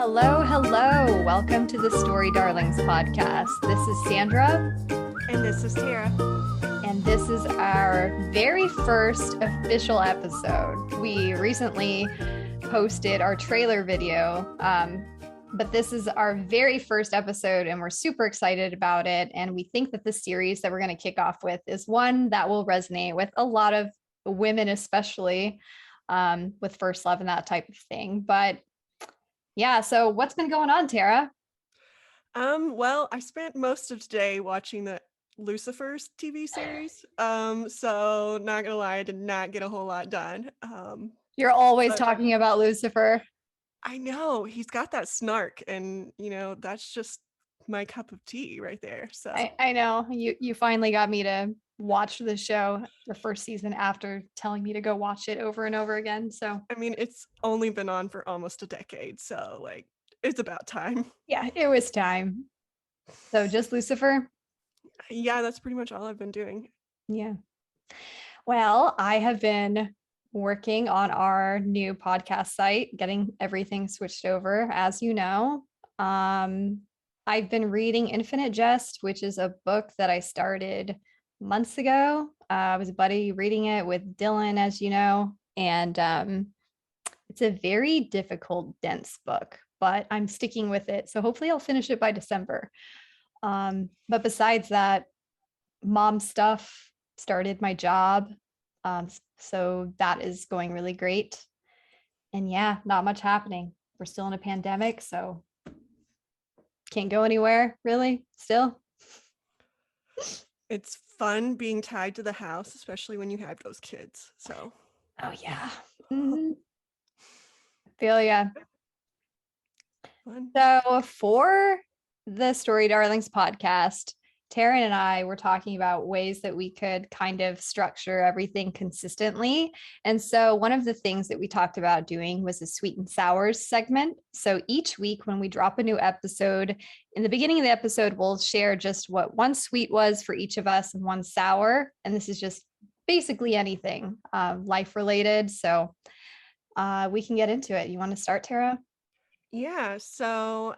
Hello, hello. Welcome to the Story Darlings podcast. This is Sandra. And this is Tara. And this is our very first official episode. We recently posted our trailer video, but this is our very first episode and we're super excited about it. And we think that the series that we're going to kick off with is one that will resonate with a lot of women, especially with first love and that type of thing. But yeah, so what's been going on, Tara? Well, I spent most of today watching the Lucifer's TV series. So not gonna lie, I did not get a whole lot done. You're always talking about Lucifer. I know he's got that snark, and that's just my cup of tea right there. So I know you finally got me to watch the show, the first season, after telling me to go watch it over and over again. So I mean, it's only been on for almost a decade, so like it's about time. yeah, it was time. So just Lucifer? Yeah, that's pretty much all I've been doing. Yeah. Well, I have been working on our new podcast site, getting everything switched over, as you know. I've been reading Infinite Jest, which is a book that I started months ago. I was a buddy reading it with Dylan, as you know, and it's a very difficult, dense book, but I'm sticking with it. So hopefully I'll finish it by December. But besides that, mom stuff, started my job. So that is going really great. And yeah, not much happening. We're still in a pandemic, so can't go anywhere really still. It's fun being tied to the house, especially when you have those kids. So oh yeah. Mm-hmm. Feel ya. Fun. So for the Story Darlings podcast, Taryn and I were talking about ways that we could kind of structure everything consistently. And so one of the things that we talked about doing was a sweet and sours segment. So each week when we drop a new episode, in the beginning of the episode, we'll share just what one sweet was for each of us and one sour. And this is just basically anything life related. So we can get into it. You want to start, Tara? Yeah, so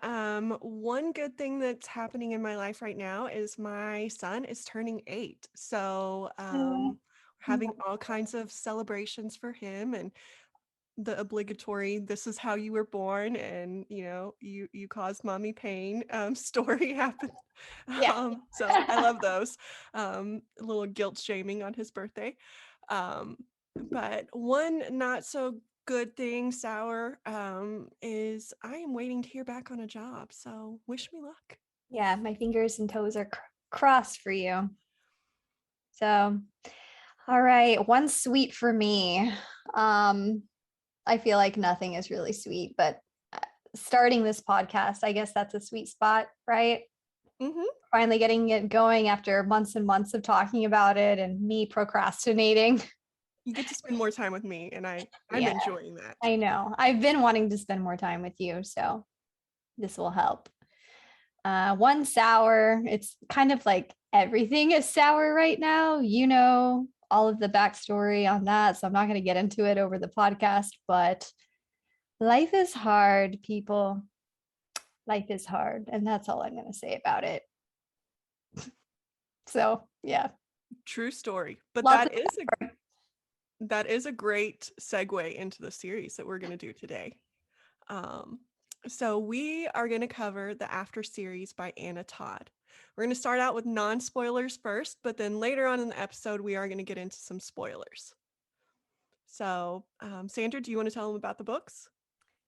one good thing that's happening in my life right now is my son is turning 8. So we're having all kinds of celebrations for him, and the obligatory "this is how you were born" and you caused mommy pain story happened. Yeah. So I love those. A little guilt shaming on his birthday. But one not so good thing, sour, is I am waiting to hear back on a job. So wish me luck. Yeah, my fingers and toes are crossed for you. So, all right, one sweet for me. I feel like nothing is really sweet, but starting this podcast, I guess that's a sweet spot, right? Mm-hmm. Finally getting it going after months and months of talking about it and me procrastinating. You get to spend more time with me, and I'm enjoying that. I know. I've been wanting to spend more time with you, so this will help. One sour, it's kind of like everything is sour right now. You know, all of the backstory on that. So I'm not going to get into it over the podcast, but life is hard, people. Life is hard. And that's all I'm going to say about it. So, yeah. True story. But Lots that is a great segue into the series that we're going to do today. So we are going to cover the After series by Anna Todd. We're going to start out with non-spoilers first, but then later on in the episode, we are going to get into some spoilers. So, Sandra, do you want to tell them about the books?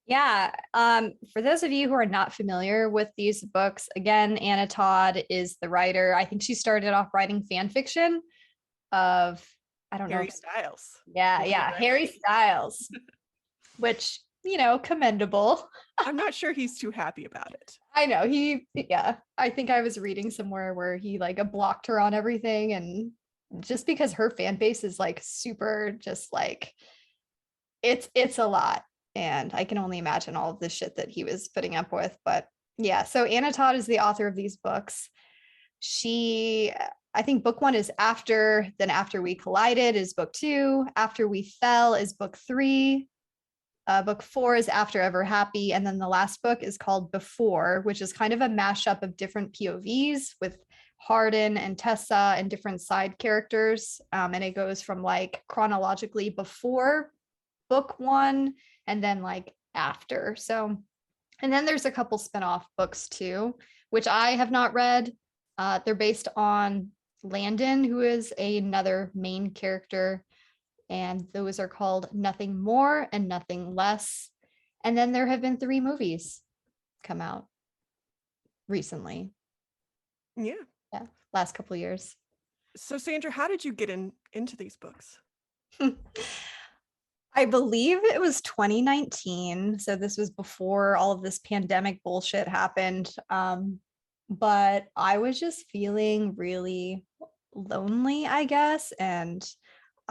Yeah. For those of you who are not familiar with these books, again, Anna Todd is the writer. I think she started off writing fan fiction of, I don't know. Harry Styles. Yeah, Harry Styles, which, commendable. I'm not sure he's too happy about it. I know I think I was reading somewhere where he like blocked her on everything, and just because her fan base is like super, just like it's a lot, and I can only imagine all of the shit that he was putting up with. But yeah, so Anna Todd is the author of these books. I think book 1 is After We Collided is book 2. After We Fell is book 3. Book 4 is After Ever Happy. And then the last book is called Before, which is kind of a mashup of different POVs with Hardin and Tessa and different side characters. And it goes from like chronologically before book 1 and then like after. So, and then there's a couple spinoff books too, which I have not read. They're based on Landon, who is another main character, and those are called Nothing More and Nothing Less. And then there have been 3 movies come out recently. Yeah. Yeah, last couple years. So Sandra, how did you get into these books? I believe it was 2019. So this was before all of this pandemic bullshit happened. But I was just feeling really lonely, I guess. And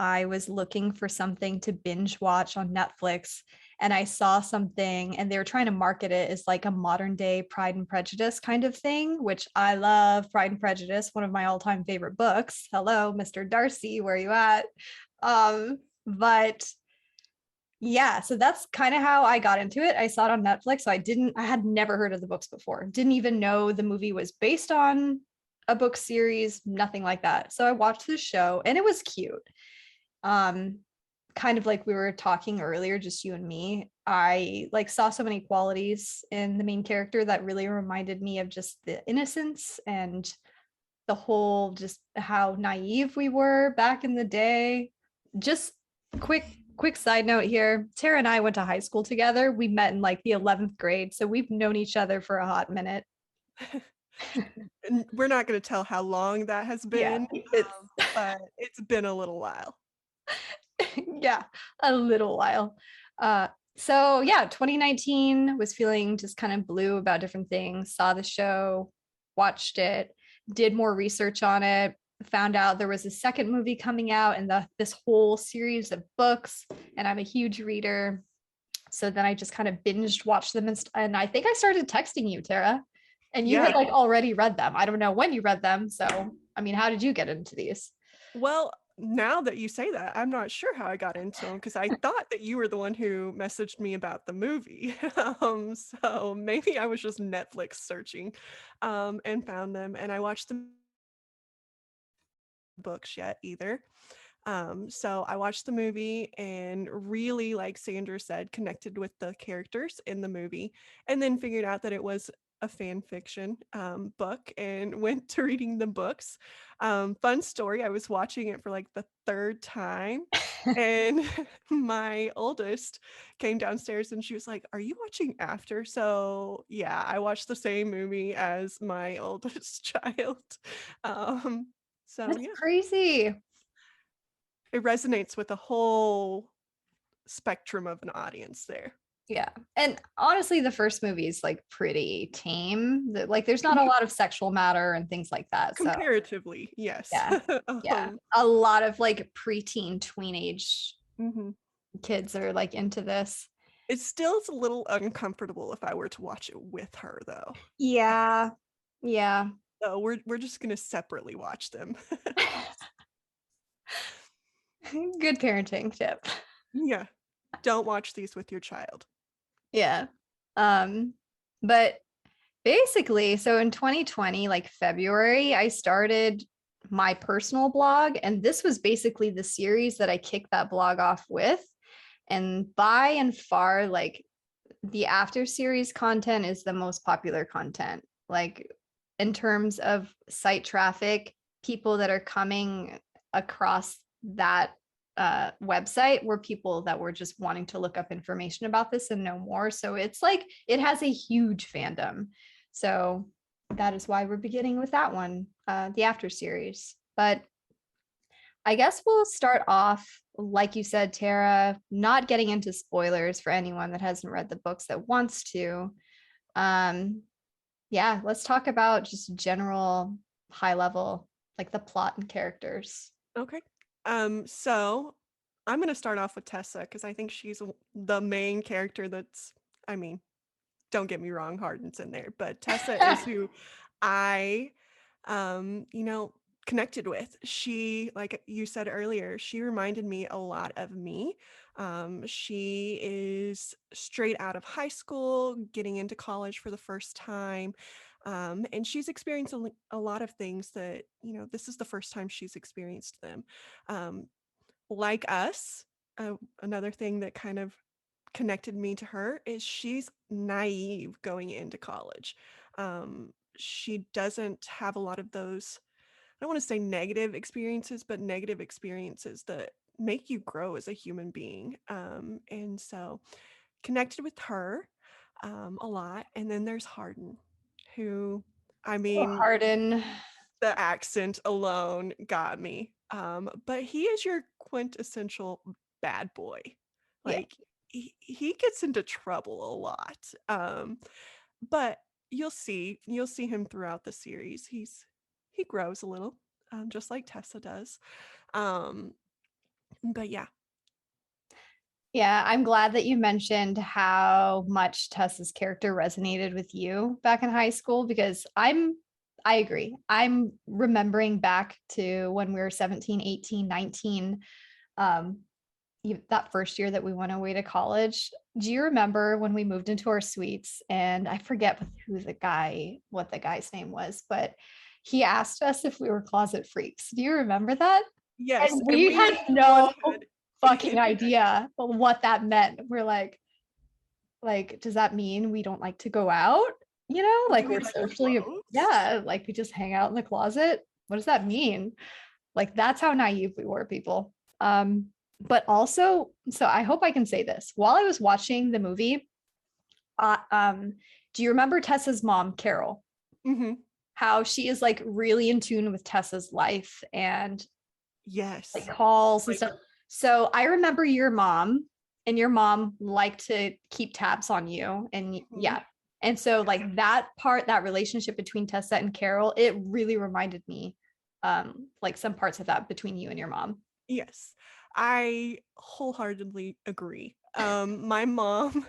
I was looking for something to binge watch on Netflix. And I saw something, and they were trying to market it as like a modern day Pride and Prejudice kind of thing, which I love. Pride and Prejudice, one of my all time favorite books. Hello, Mr. Darcy, where are you at? But yeah, so that's kind of how I got into it. I saw it on Netflix. So I had never heard of the books before. Didn't even know the movie was based on a book series, nothing like that. So I watched the show and it was cute. Um, Kind of like we were talking earlier, just you and me. I like saw so many qualities in the main character that really reminded me of just the innocence and the whole just how naive we were back in the day. Just quick side note here. Tara and I went to high school together. We met in like the 11th grade, so we've known each other for a hot minute. And we're not going to tell how long that has Yeah, been, it's but it's been a little while. yeah, a little while. So yeah, 2019 was feeling just kind of blue about different things, saw the show, watched it, did more research on it, found out there was a second movie coming out and this whole series of books, and I'm a huge reader. So then I just kind of binged watched them, and I think I started texting you, Tara, and you had Yeah. like already read them. I don't know when you read them. So, I mean, how did you get into these? Well, now that you say that, I'm not sure how I got into them because I thought that you were the one who messaged me about the movie. So maybe I was just Netflix searching and found them, and I watched the books yet either. So I watched the movie and really, like Sandra said, connected with the characters in the movie, and then figured out that it was a fan fiction book and went to reading the books. Fun story, I was watching it for like the third time. And my oldest came downstairs and she was like, "Are you watching After?" So, yeah, I watched the same movie as my oldest child. So, That's yeah, crazy. it resonates with a whole spectrum of an audience there. Yeah. And honestly, the first movie is like pretty tame. Like there's not a Com- lot of sexual matter and things like that. So Comparatively, yes. yeah. Yeah. A lot of like preteen tweenage Mhm. kids are like into this. It still is a little uncomfortable if I were to watch it with her, though. Yeah. Yeah. So we're just gonna separately watch them. Good parenting tip. Yeah, don't watch these with your child. Yeah. Um, but basically, so in 2020, like February, I started my personal blog, and this was basically the series that I kicked that blog off with. And by and far, like the after series content is the most popular content. Like in terms of site traffic, people that are coming across that website were people that were just wanting to look up information about this and know more. So it's like it has a huge fandom. So that is why we're beginning with that one, the after series. But I guess we'll start off, like you said, Tara, not getting into spoilers for anyone that hasn't read the books that wants to. Um, yeah, let's talk about just general high level, like the plot and characters. Okay. So I'm gonna start off with Tessa because I think she's the main character that's, I mean, don't get me wrong, Hardin's in there, but Tessa is who I, you know, connected with. She, like you said earlier, she reminded me a lot of me. She is straight out of high school, getting into college for the first time. And she's experienced a lot of things that, this is the first time she's experienced them. Um, like us, another thing that kind of connected me to her is she's naive going into college. She doesn't have a lot of those, I don't want to say negative experiences, but negative experiences that make you grow as a human being. And so connected with her a lot. And then there's Hardin, who, I Oh, mean, Harden. the accent alone got me. But he is your quintessential bad boy. Yeah. Like he gets into trouble a lot. But you'll see him throughout the series. He grows a little, just like Tessa does. Um, but yeah. Yeah, I'm glad that you mentioned how much Tessa's character resonated with you back in high school because I agree. I'm remembering back to when we were 17, 18, 19, um, that first year that we went away to college. Do you remember when we moved into our suites and I forget what the guy's name was, but he asked us if we were closet freaks. Do you remember that? Yes, And and we had everyone no had fucking idea what that meant. We're like, does that mean we don't like to go out? do Like we we're like socially, clothes? yeah, like we just hang out in the closet. What does that mean? Like that's how naive we were, people. But also, so I hope I can say this. While I was watching the movie, uh, um, do you remember Tessa's mom, Carol? Hmm. How she is like really in tune with Tessa's life and like Yes. calls and Like, stuff. So I remember your mom and your mom liked to keep tabs on you. And mhm, yeah. And so yes. like that part, that relationship between Tessa and Carol, it really reminded me like some parts of that between you and your mom. Yes, I wholeheartedly agree. My mom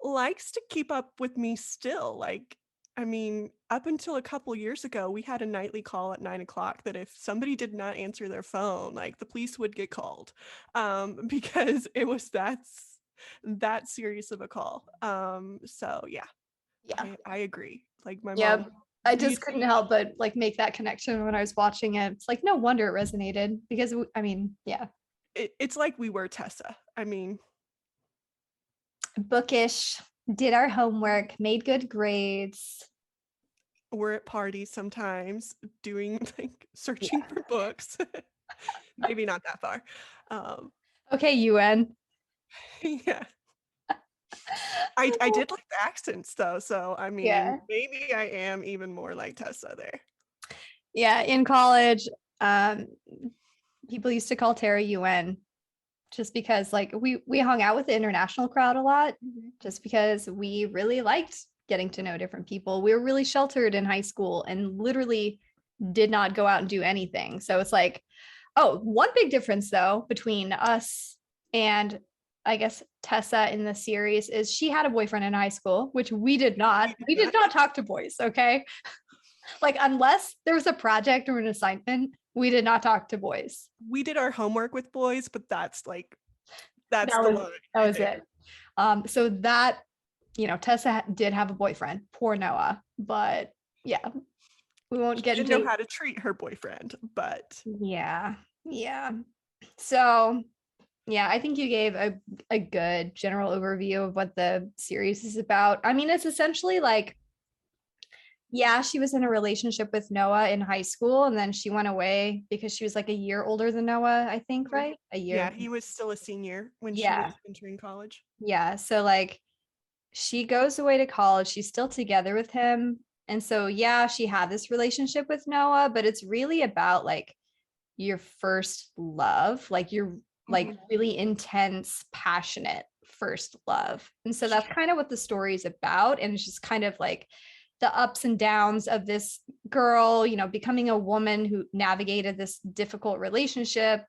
likes to keep up with me still. Like, I mean, up until a couple years ago, we had a nightly call at 9 o'clock that if somebody did not answer their phone, like the police would get called, because it was that serious of a call. So yeah, Yeah. I agree. Like my Yeah. mom, I we just couldn't help but like make that connection when I was watching it. It's like no wonder it resonated because I mean, yeah, it's like we were Tessa. I mean, bookish, did our homework, made good grades. we're at parties sometimes doing like searching Yeah. for books. Maybe not that far. Um, Okay, UN. yeah. I did like the accents though, so I mean, Yeah. maybe I am even more like Tessa there. Yeah. In college, um, people used to call Tara UN just because like we hung out with the international crowd a lot, just because we really liked getting to know different people. We were really sheltered in high school and literally did not go out and do anything. So it's like, oh, one big difference though between us and I guess Tessa in the series is she had a boyfriend in high school, which we did not. We did We did not. not talk to boys, okay? Like unless there was a project or an assignment, we did not talk to boys. We did our homework with boys, but that's That the was line that right was there. it. So that Tessa did have a boyfriend, poor Noah, but yeah, we won't She get didn't know into how to treat her boyfriend, but yeah, yeah. So yeah, I think you gave a good general overview of what the series is about. I mean, it's essentially like, yeah, she was in a relationship with Noah in high school, and then she went away because she was like a year older than Noah, I think, mhm, right? A yeah, year. he was still a senior when she Yeah, was entering college. yeah. So like she goes away to college. She's still together with him. And so, yeah, she had this relationship with Noah, but it's really about like your first love, like your like Mhm. really intense, passionate first love. And so that's Sh- kind of what the story is about. And it's just kind of like the ups and downs of this girl, becoming a woman who navigated this difficult relationship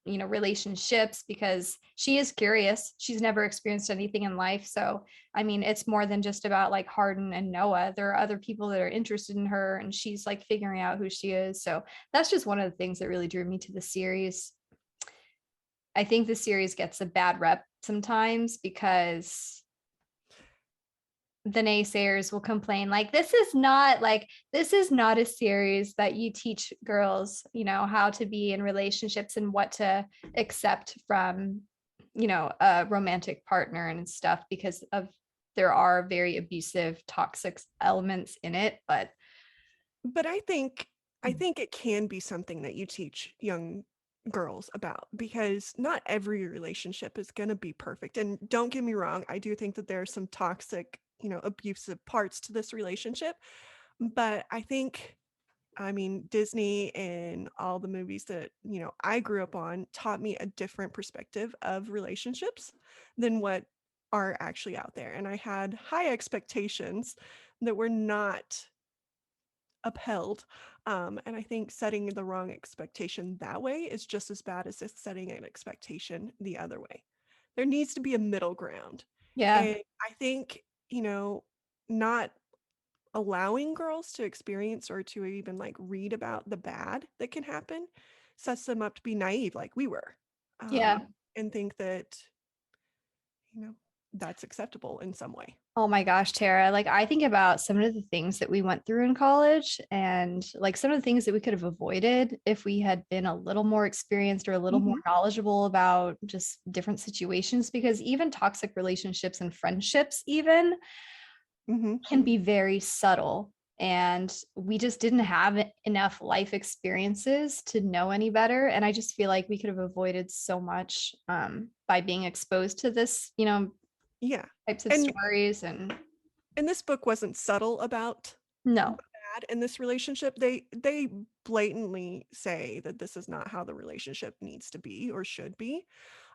relationships, because she is curious. She's never experienced anything in life. So, I mean, it's more than just about like Hardin and Noah. There are other people that are interested in her, and she's like figuring out who she is. So that's just one of the things that really drew me to the series. I think the series gets a bad rep sometimes because the naysayers will complain like, this is not a series that you teach girls, how to be in relationships and what to accept from, a romantic partner and stuff, because of there are very abusive, toxic elements in it. But I think it can be something that you teach young girls about, because not every relationship is going to be perfect. And don't get me wrong, I do think that there are some toxic, abusive parts to this relationship. But I mean, Disney and all the movies that, I grew up on taught me a different perspective of relationships than what are actually out there. And I had high expectations that were not upheld. And I think setting the wrong expectation that way is just as bad as setting an expectation the other way. There needs to be a middle ground. Yeah. And I think, not allowing girls to experience or to even like read about the bad that can happen sets them up to be naive like we were, Yeah. and think that, you know, that's acceptable in some way. Oh my gosh, Tara. Like, I think about some of the things that we went through in college, and like some of the things that we could have avoided if we had been a little more experienced or a little more Hmm. knowledgeable about just different situations, because even toxic relationships and friendships even Hmm. can be very subtle. And we just didn't have enough life experiences to know any better. And I just feel like we could have avoided so much by being exposed to this, Yeah. types of And stories. And this book wasn't subtle about the no. bad in this relationship. They blatantly say that this is not how the relationship needs to be or should be.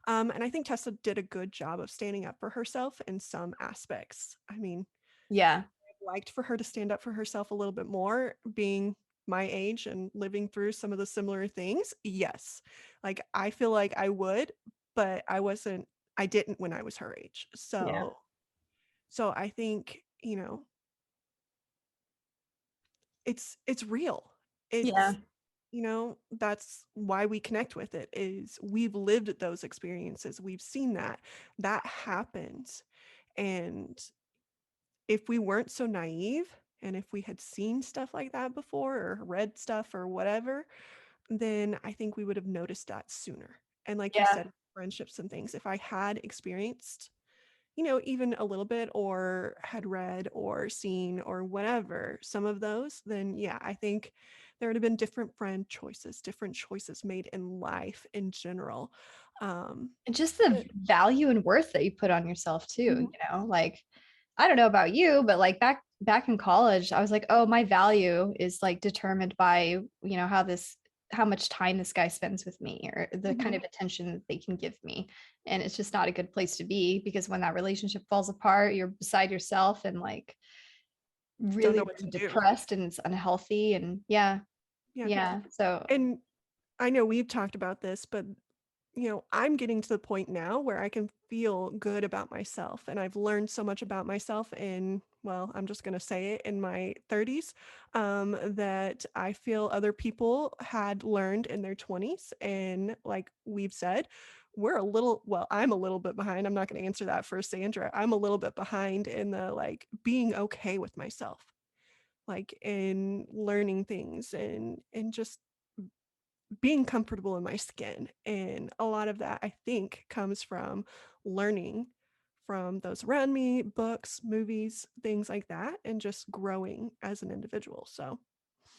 And I think Tessa did a good job of standing up for herself in some aspects. I mean, Yeah. I'd liked for her to stand up for herself a little bit more, being my age and living through some of the similar things. Yes. Like I feel like I would, but I didn't when I was her age. Yeah. So I think, it's real. Yeah. It's, that's why we connect with it, is we've lived those experiences. We've seen that happens. And if we weren't so naive, and if we had seen stuff like that before or read stuff or whatever, then I think we would have noticed that sooner. And like you Yeah. said, friendships and things, if I had experienced, even a little bit, or had read or seen or whatever, some of those, then yeah, I think there would have been different friend choices, different choices made in life in general. And just the But value and worth that you put on yourself too, mhm, like, I don't know about you, but like back in college, I was like, oh, my value is like determined by, how much time this guy spends with me, or the kind mhm, of attention that they can give me. And it's just not a good place to be, because when that relationship falls apart, you're beside yourself and like don't really, know what to really do. depressed, and it's unhealthy. And yeah, Yeah. yeah. So And I know we've talked about this, but I'm getting to the point now where I can feel good about myself. And I've learned so much about myself in, well, I'm just going to say it, in my 30s, that I feel other people had learned in their 20s. And like we've said, I'm a little bit behind. I'm not going to answer that for Sandra. I'm a little bit behind in the like being okay with myself, like in learning things and just being comfortable in my skin. And a lot of that, I think, comes from learning from those around me, books, movies, things like that, and just growing as an individual. So,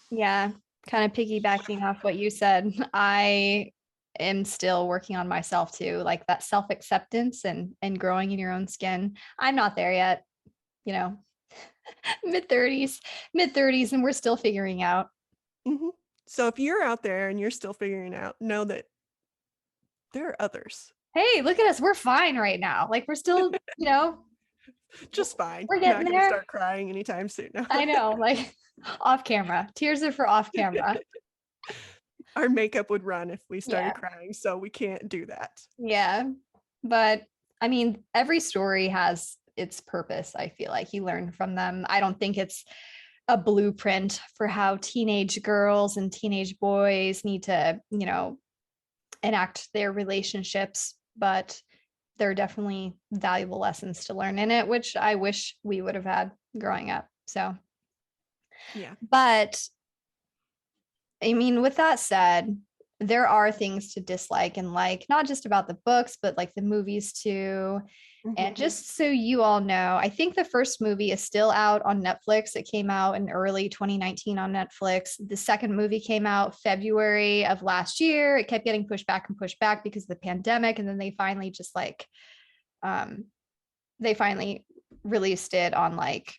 yeah, kind of piggybacking off what you said, I am still working on myself too, like that self-acceptance and growing in your own skin. I'm not there yet, you know, mid 30s, and we're still figuring out. mhm. So if you're out there and you're still figuring it out, know that there are others. Hey, look at us. We're fine right now. Like we're still, Just fine. we're Not getting going to there. start crying anytime soon. No. I know, like off camera. Tears are for off camera. Our makeup would run if we Yeah. started crying, so we can't do that. Yeah. But I mean, every story has its purpose, I feel like you learn from them. I don't think it's a blueprint for how teenage girls and teenage boys need to, enact their relationships, but there are definitely valuable lessons to learn in it, which I wish we would have had growing up. So, Yeah. but I mean, with that said, there are things to dislike and like, not just about the books, but like the movies too. And Mhm. just so you all know, I think the first movie is still out on Netflix. It came out in early 2019 on Netflix. The second movie came out February of last year. It kept getting pushed back and pushed back because of the pandemic. And then they finally just like, um, they finally released it on like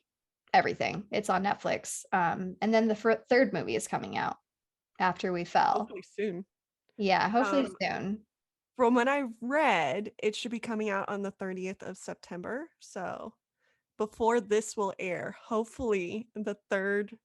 everything. It's on Netflix. And then the third movie is coming out after we fell. Hopefully soon. Yeah, hopefully Um, soon. from what I read, it should be coming out on the 30th of September. So before this will air, hopefully the third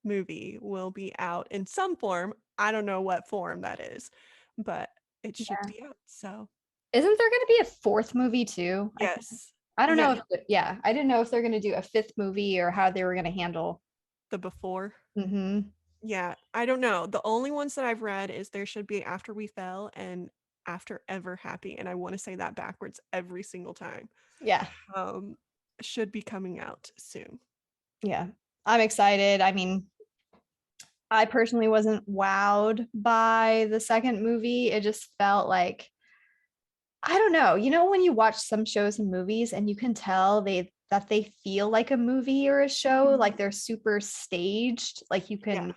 movie will be out in some form. I don't know what form that is, but it should Yeah. be out. So Isn't there going to be a fourth movie too? I think. yes. I don't know Yeah, if, yeah, I didn't know if they're going to do a fifth movie or how they were going to handle. the before. Hmm. Yeah, I don't know. The only ones that I've read is there should be After We Fell and After Ever Happy, and I want to say that backwards every single time. Yeah. Um, should be coming out soon. Yeah. I'm excited. I mean, I personally wasn't wowed by the second movie. It just felt like, I don't know. When you watch some shows and movies and you can tell they feel like a movie or a show, Mhm. like they're super staged, like you Yeah. can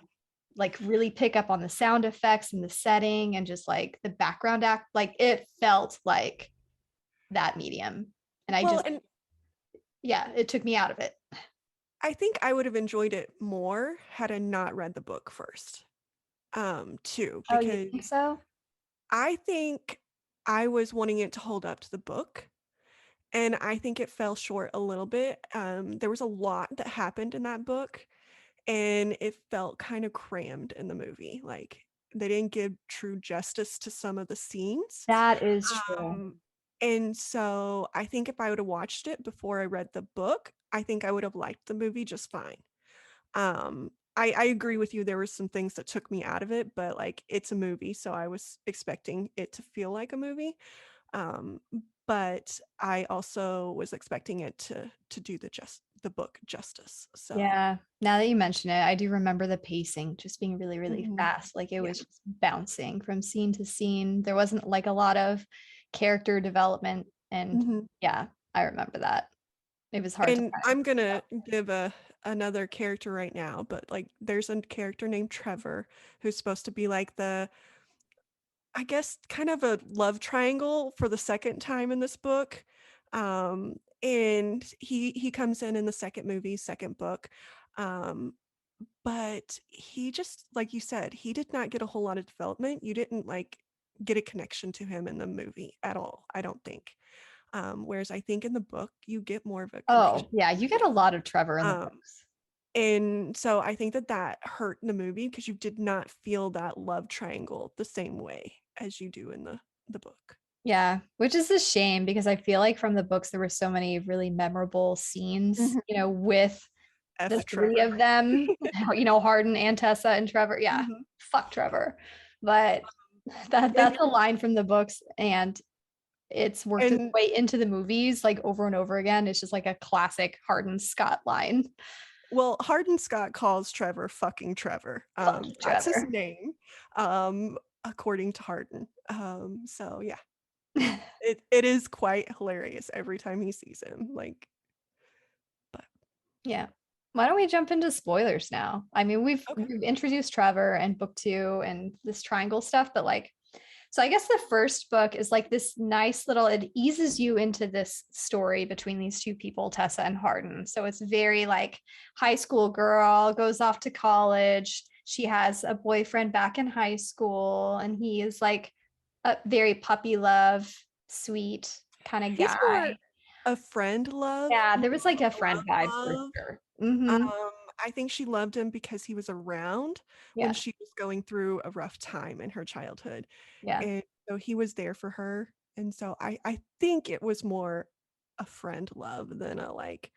like really pick up on the sound effects and the setting and just like the background act, like it felt like that medium. And I Well, just, and yeah, it took me out of it. I think I would have enjoyed it more had I not read the book first. Too, Oh, you think because so? I think I was wanting it to hold up to the book, and I think it fell short a little bit. There was a lot that happened in that book, and it felt kind of crammed in the movie. Like they didn't give true justice to some of the scenes. That is true. Um, and so I think if I would have watched it before I read the book, I think I would have liked the movie just fine. I agree with you. There were some things that took me out of it, but like it's a movie, so I was expecting it to feel like a movie. Um, but I also was expecting it to do the book justice. So Yeah. Now that you mention it, I do remember the pacing just being really, really mhm, fast. Like it yeah. was just bouncing from scene to scene. There wasn't like a lot of character development. And Mhm. yeah, I remember that. It was hard to And find. I'm gonna give a another character right now, but like there's a character named Trevor who's supposed to be like the I guess kind of a love triangle for the second time in this book. And he comes in the second movie, second book. Um, but he just like you said, he did not get a whole lot of development. You didn't like get a connection to him in the movie at all, I don't think. Whereas I think in the book you get more of a connection. Oh, yeah, you get a lot of Trevor in the Um, books. and so I think that that hurt in the movie because you did not feel that love triangle the same way as you do in the book. Yeah, which is a shame because I feel like from the books there were so many really memorable scenes, Mhm. with the F three Trevor. of them, Hardin and Tessa and Trevor. Yeah, Mhm. fuck Trevor. But that And that's a line from the books and it's worked its and way into the movies like over and over again. It's just like a classic Hardin Scott line. well, Hardin Scott calls Trevor fucking Trevor. Fuck you, That's his Trevor. name, according to Hardin. So yeah, it is quite hilarious every time he sees him. Like, but Yeah. Why don't we jump into spoilers now? I mean, we've okay, we've introduced Trevor and book two and this triangle stuff, but like, so I guess the first book is like this nice little, it eases you into this story between these two people, Tessa and Hardin. So it's very like high school girl goes off to college. She has a boyfriend back in high school, and he is like a very puppy love, sweet kind of he's more guy. a friend love Yeah, more there was like a than a friend love vibe for love. sure. Hmm. I think she loved him because he was around when Yeah. she was going through a rough time in her childhood, Yeah. and so he was there for her, and so I think it was more a friend love than a, like,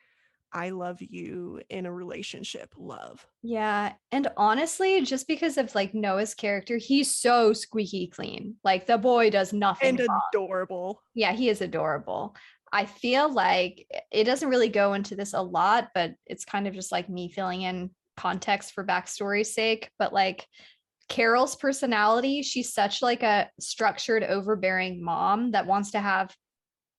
I love you in a relationship love. Yeah. And honestly, just because of like Noah's character, he's so squeaky clean. Like the boy does nothing And wrong. adorable. Yeah, he is adorable. I feel like it doesn't really go into this a lot, but it's kind of just like me filling in context for backstory's sake. But like Carol's personality, she's such like a structured, overbearing mom that wants to have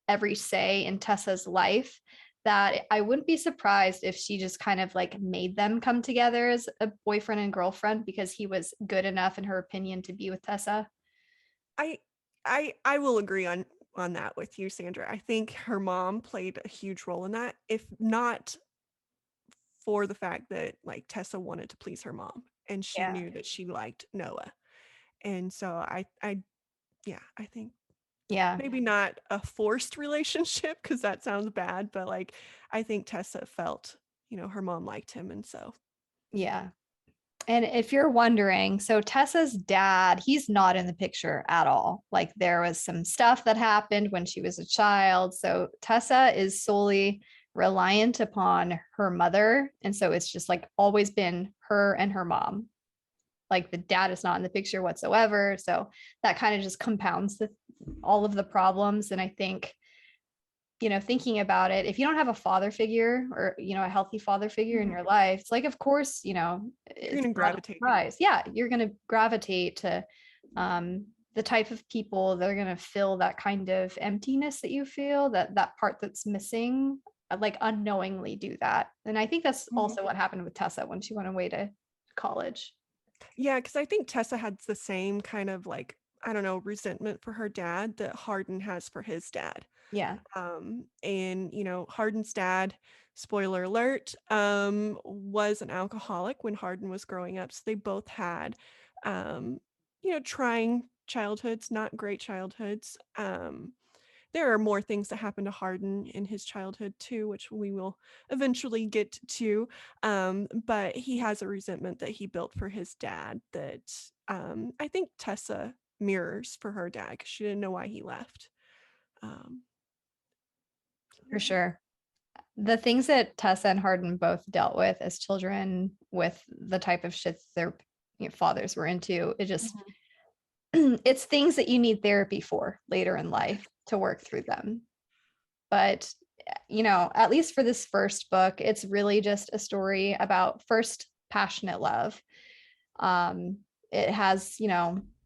every say in Tessa's life that I wouldn't be surprised if she just kind of like made them come together as a boyfriend and girlfriend because he was good enough in her opinion to be with Tessa. I I will agree on that with you, Sandra. I think her mom played a huge role in that, if not for the fact that like Tessa wanted to please her mom and she Yeah. knew that she liked Noah. And so I yeah, I think Yeah. maybe not a forced relationship because that sounds bad, but like I think Tessa felt, her mom liked him and so Yeah. And if you're wondering, so Tessa's dad, he's not in the picture at all. Like there was some stuff that happened when she was a child. So Tessa is solely reliant upon her mother. And so it's just like always been her and her mom. Like the dad is not in the picture whatsoever. So that kind of just compounds all of the problems. And I think, thinking about it, if you don't have a father figure or, a healthy father figure in Mhm. your life, it's like, of course, You're it's gonna not a gravitate. surprise. Yeah, you're going to gravitate to the type of people that are going to fill that kind of emptiness that you feel, that part that's missing, like unknowingly do that. And I think that's Mhm. also what happened with Tessa when she went away to college. Yeah, because I think Tessa had the same kind of like, I don't know, resentment for her dad that Hardin has for his dad. Yeah, And Hardin's dad, spoiler alert, was an alcoholic when Hardin was growing up. So they both had, um, trying childhoods, not great childhoods. There are more things that happened to Hardin in his childhood too, which we will eventually get to. But he has a resentment that he built for his dad that I think Tessa mirrors for her dad because she didn't know why he left. Um, for sure. The things that Tessa and Hardin both dealt with as children with the type of shit their fathers were into, it just Mhm. it's things that you need therapy for later in life to work through them. But at least for this first book, it's really just a story about first passionate love. Um, it has,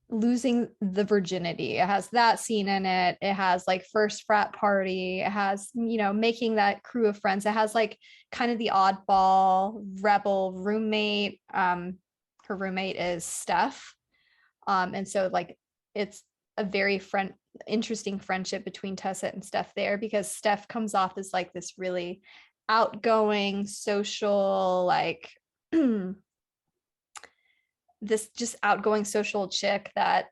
losing the virginity. It has that scene in it. It has like first frat party. It has, making that crew of friends. It has like kind of the oddball rebel roommate. Her roommate is Steph. And so like it's a very interesting friendship between Tessa and Steph there because Steph comes off as like this really outgoing, social, like this just outgoing social chick that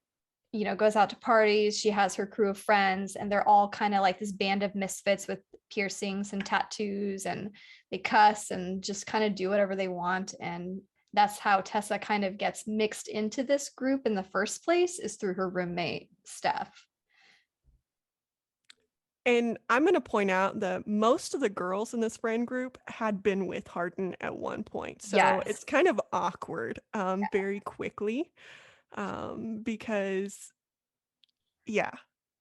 goes out to parties. She has her crew of friends and they're all kind of like this band of misfits with piercings and tattoos, and they cuss and just kind of do whatever they want. And that's how Tessa kind of gets mixed into this group in the first place, is through her roommate Steph. And I'm going to point out that most of the girls in this friend group had been with Hardin at one point. So Yes, it's kind of awkward very quickly because, yeah,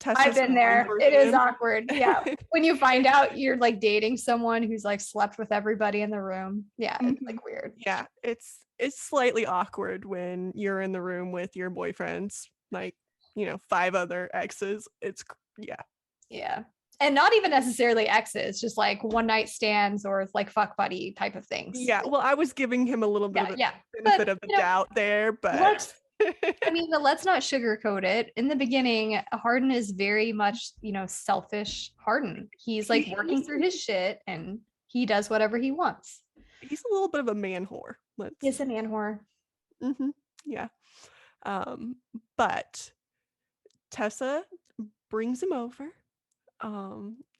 I've Tessa's been one there. It is person. awkward. Yeah, when you find out you're like dating someone who's like slept with everybody in the room, yeah, it's Mhm. like weird. Yeah, it's slightly awkward when you're in the room with your boyfriend's like, five other exes. Yeah. Yeah. And not even necessarily exes, just like one night stands or like fuck buddy type of things. Yeah, well, I was giving him a little bit Yeah, of a yeah. But benefit of the doubt there, but let's but let's not sugarcoat it. In the beginning, Harden is very much, selfish Harden. He's like working he's through his shit and he does whatever he wants. he's a little bit of a man whore. He's a man whore. Mhm, yeah. Um, but Tessa brings him over,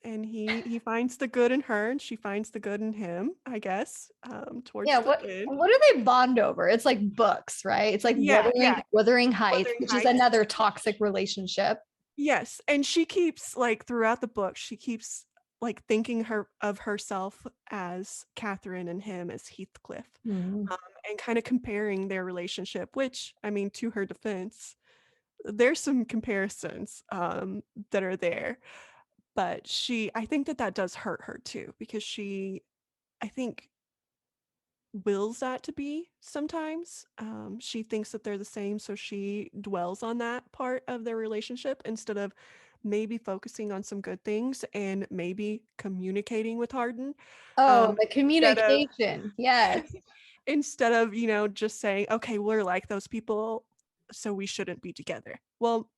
and he finds the good in her, and she finds the good in him, I guess, Yeah, towards the end. what do they bond over? It's like books, right? It's like Yeah, yeah, Wuthering Heights, Wuthering which is Heights. another toxic relationship. Yes, and she keeps like throughout the book, she keeps like thinking her of herself as Catherine and him as Heathcliff, Mhm. um, and kind of comparing their relationship. Which, I mean, to her defense, there's some comparisons that are there, but I think that that does hurt her too because I think wills that to be sometimes. She thinks that they're the same, so she dwells on that part of their relationship instead of maybe focusing on some good things and maybe communicating with Harden. Oh, Um, the instead of communication. Yes. instead of, just saying, okay, we're like those people, so we shouldn't be together. Well,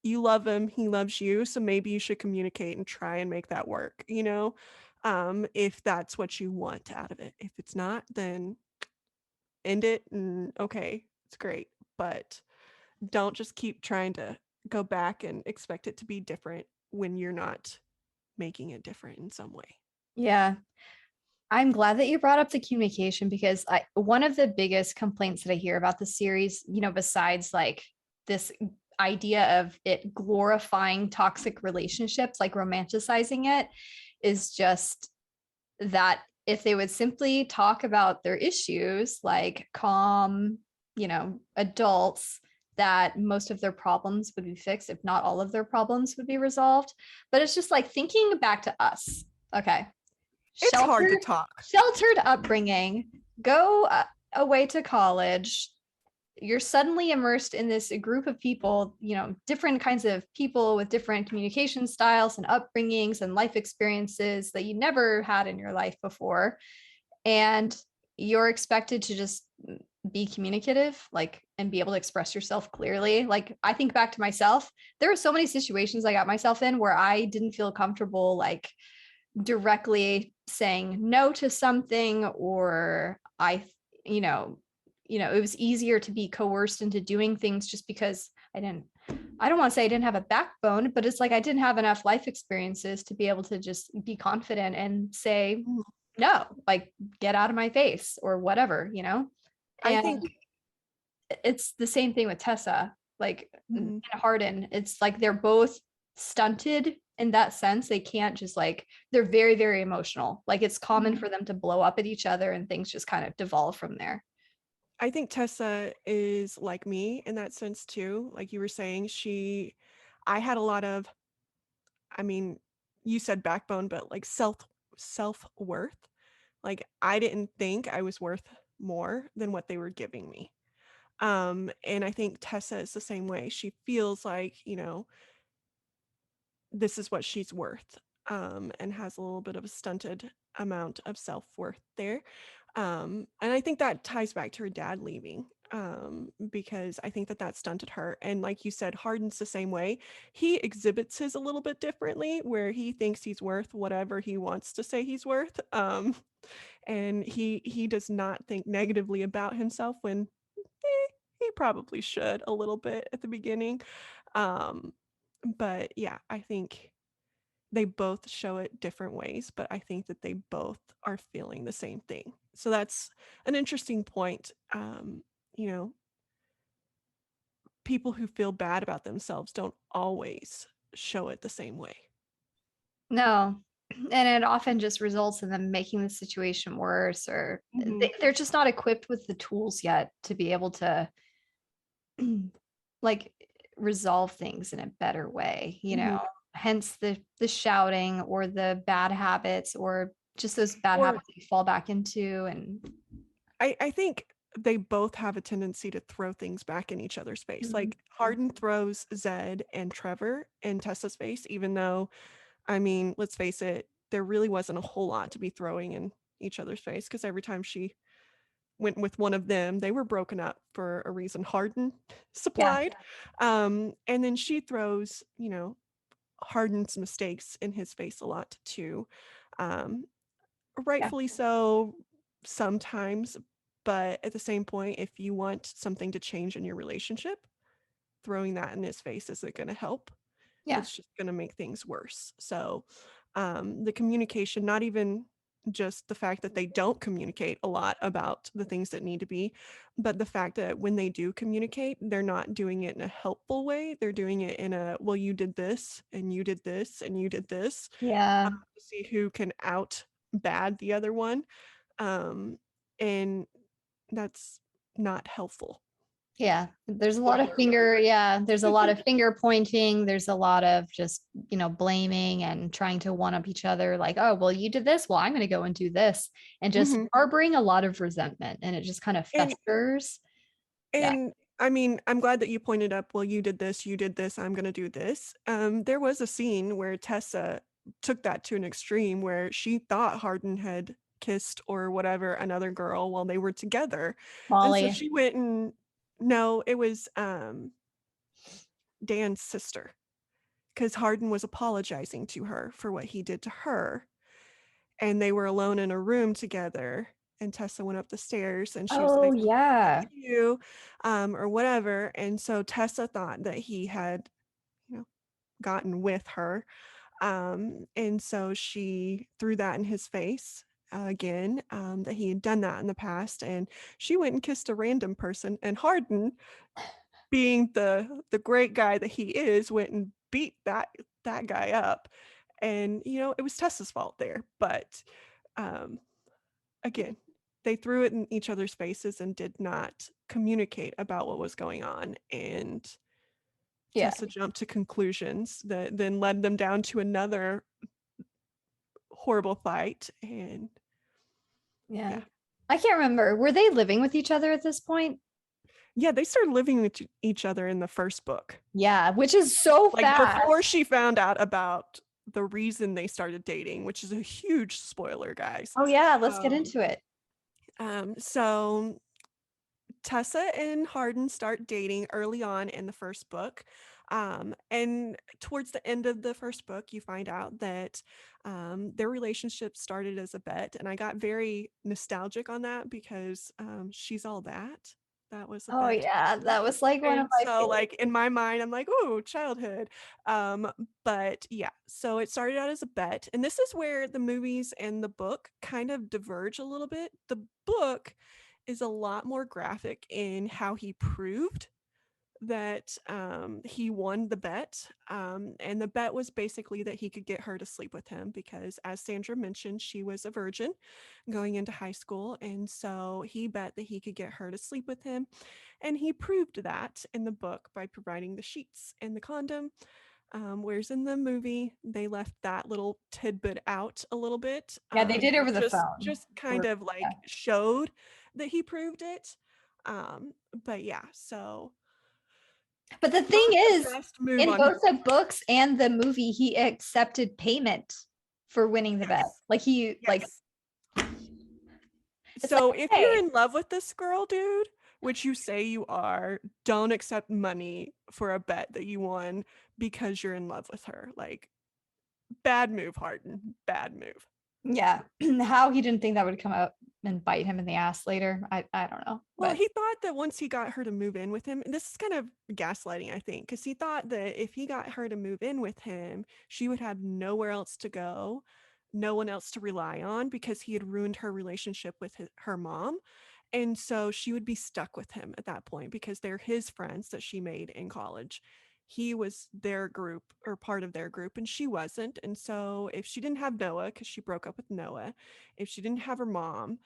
you love him, he loves you, so maybe you should communicate and try and make that work, if that's what you want out of it. If it's not, then end it and okay, it's great. But don't just keep trying to go back and expect it to be different when you're not making it different in some way. Yeah. I'm glad that you brought up the communication because one of the biggest complaints that I hear about the series, besides like this idea of it glorifying toxic relationships, like romanticizing it, is just that if they would simply talk about their issues like calm, adults, that most of their problems would be fixed, if not all of their problems would be resolved. But it's just like thinking back to us. Okay. It's hard to Sheltered, talk. sheltered upbringing, go away to college, you're suddenly immersed in this group of people, different kinds of people with different communication styles and upbringings and life experiences that you never had in your life before. And you're expected to just be communicative, like, and be able to express yourself clearly. Like, I think back to myself, there were so many situations I got myself in where I didn't feel comfortable, like, directly saying no to something, or you know it was easier to be coerced into doing things just because I don't want to say I didn't have a backbone, but it's like I didn't have enough life experiences to be able to just be confident and say Mm. no, like get out of my face or whatever, I and think it's the same thing with Tessa, like, and mhm, Harden. It's like they're both stunted in that sense. They can't just like, they're very, very emotional. Like it's common mhm. for them to blow up at each other and things just kind of devolve from there. I think Tessa is like me in that sense too. Like you were saying, I had a lot of, I mean, you said backbone, but like self-worth. Like I didn't think I was worth more than what they were giving me. And I think Tessa is the same way. She feels like, this is what she's worth, and has a little bit of a stunted amount of self-worth there. And I think that ties back to her dad leaving, because I think that that stunted her. And like you said, Harden's the same way. He exhibits his a little bit differently, where he thinks he's worth whatever he wants to say he's worth. And he does not think negatively about himself when he probably should a little bit at the beginning. Um, but yeah, I think they both show it different ways, but I think that they both are feeling the same thing. So that's an interesting point. You know, people who feel bad about themselves don't always show it the same way. No. And it often just results in them making the situation worse, or Hmm. they're just not equipped with the tools yet to be able to like resolve things in a better way, Hmm. hence the shouting or the bad habits, or just those bad Or habits you fall back into. And I think they both have a tendency to throw things back in each other's face. Mhm. Like Harden throws Zed and Trevor in Tessa's face, even though, I mean, let's face it, there really wasn't a whole lot to be throwing in each other's face because every time she went with one of them, they were broken up for a reason Harden Yeah, supplied. And then she throws, Harden's mistakes in his face a lot too. Um, yeah, Rightfully so sometimes, but at the same point, if you want something to change in your relationship, throwing that in his face isn't going to help. Yeah. It's just going to make things worse. So the communication, not even just the fact that they don't communicate a lot about the things that need to be, but the fact that when they do communicate, they're not doing it in a helpful way. They're doing it in a, well, you did this and you did this and you did this, Yeah. to see who can out bad the other one. And that's not helpful. Yeah. There's a lot of Spoiler alert. there's a lot of finger pointing. There's a lot of just, blaming and trying to one up each other. Like, oh, well, you did this. Well, I'm going to go and do this. And just Mhm. harboring a lot of resentment. And it just kind of And festers. Yeah. and I mean, I'm glad that you pointed up, well, you did this, I'm gonna do this. There was a scene where Tessa took that to an extreme where she thought Hardin had kissed or whatever another girl while they were together. And so Molly. she went and no, it was Dan's sister, because Hardin was apologizing to her for what he did to her. And they were alone in a room together. And Tessa went up the stairs and she was Oh, like, yeah. you, or whatever. And so Tessa thought that he had, you know, gotten with her. And so she threw that in his face again, that he had done that in the past. And she went and kissed a random person. And Hardin, being the great guy that he is, went and beat that guy up. And it was Tessa's fault there, but um, again, they threw it in each other's faces and did not communicate about what was going on. And Yeah. Tessa jumped to conclusions that then led them down to another horrible fight. And Yeah. yeah, I can't remember. Were they living with each other at this point? yeah, they started living with each other in the first book. Yeah, which is so Like before fast. she found out about the reason they started dating, which is a huge spoiler, guys. Oh, yeah. Let's get Um, into it. so Tessa and Hardin start dating early on in the first book. And towards the end of the first book, you find out that their relationship started as a bet. And I got very nostalgic on that because She's All That. That was a Oh, bet. yeah. That was like one of And my so, favorites. like, in my mind, I'm like, oh, childhood. But yeah, so it started out as a bet. And this is where the movies and the book kind of diverge a little bit. The book is a lot more graphic in how he proved that he won the bet. And the bet was basically that he could get her to sleep with him because, as Sandra mentioned, she was a virgin going into high school. And so he bet that he could get her to sleep with him. And he proved that in the book by providing the sheets and the condom. Whereas in the movie, they left that little tidbit out a little bit. Yeah, they did over the Just phone. just kind Or of yeah. like showed that he proved it. But yeah, so But the not thing the is, best move in on his both the books and the movie, he accepted payment for winning the bet. yes. Like Yes. it's like, So if you're hey, in love with this girl, dude, which you say you are, don't accept money for a bet that you won because you're in love with her. Like, bad move, Harden. Bad move. yeah, how he didn't think that would come out and bite him in the ass later. I don't know. Well, But he thought that once he got her to move in with him, and this is kind of gaslighting, I think, because he thought that if he got her to move in with him, she would have nowhere else to go, no one else to rely on because he had ruined her relationship with her mom. And so she would be stuck with him at that point because they're his friends that she made in college. He was their group or part of their group, and she wasn't. And so if she didn't have Noah, because she broke up with Noah, if she didn't have her mom,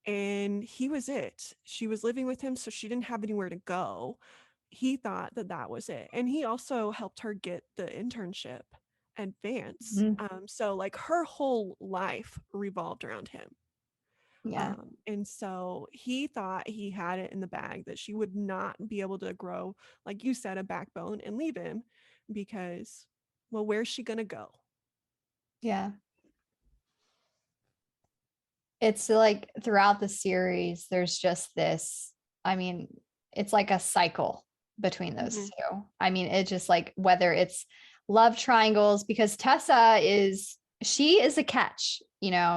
and he was it. She was living with him, so she didn't have anywhere to go. He thought that that was it. And he also helped her get the internship advance. mm, So, like, her whole life revolved around him. yeah, And so he thought he had it in the bag that she would not be able to grow, like you said, a backbone and leave him because, well, where's she going to go? yeah. It's like throughout the series, there's just this. I mean, it's like a cycle between those Mhm. two. I mean, it just like whether it's love triangles, because she is a catch.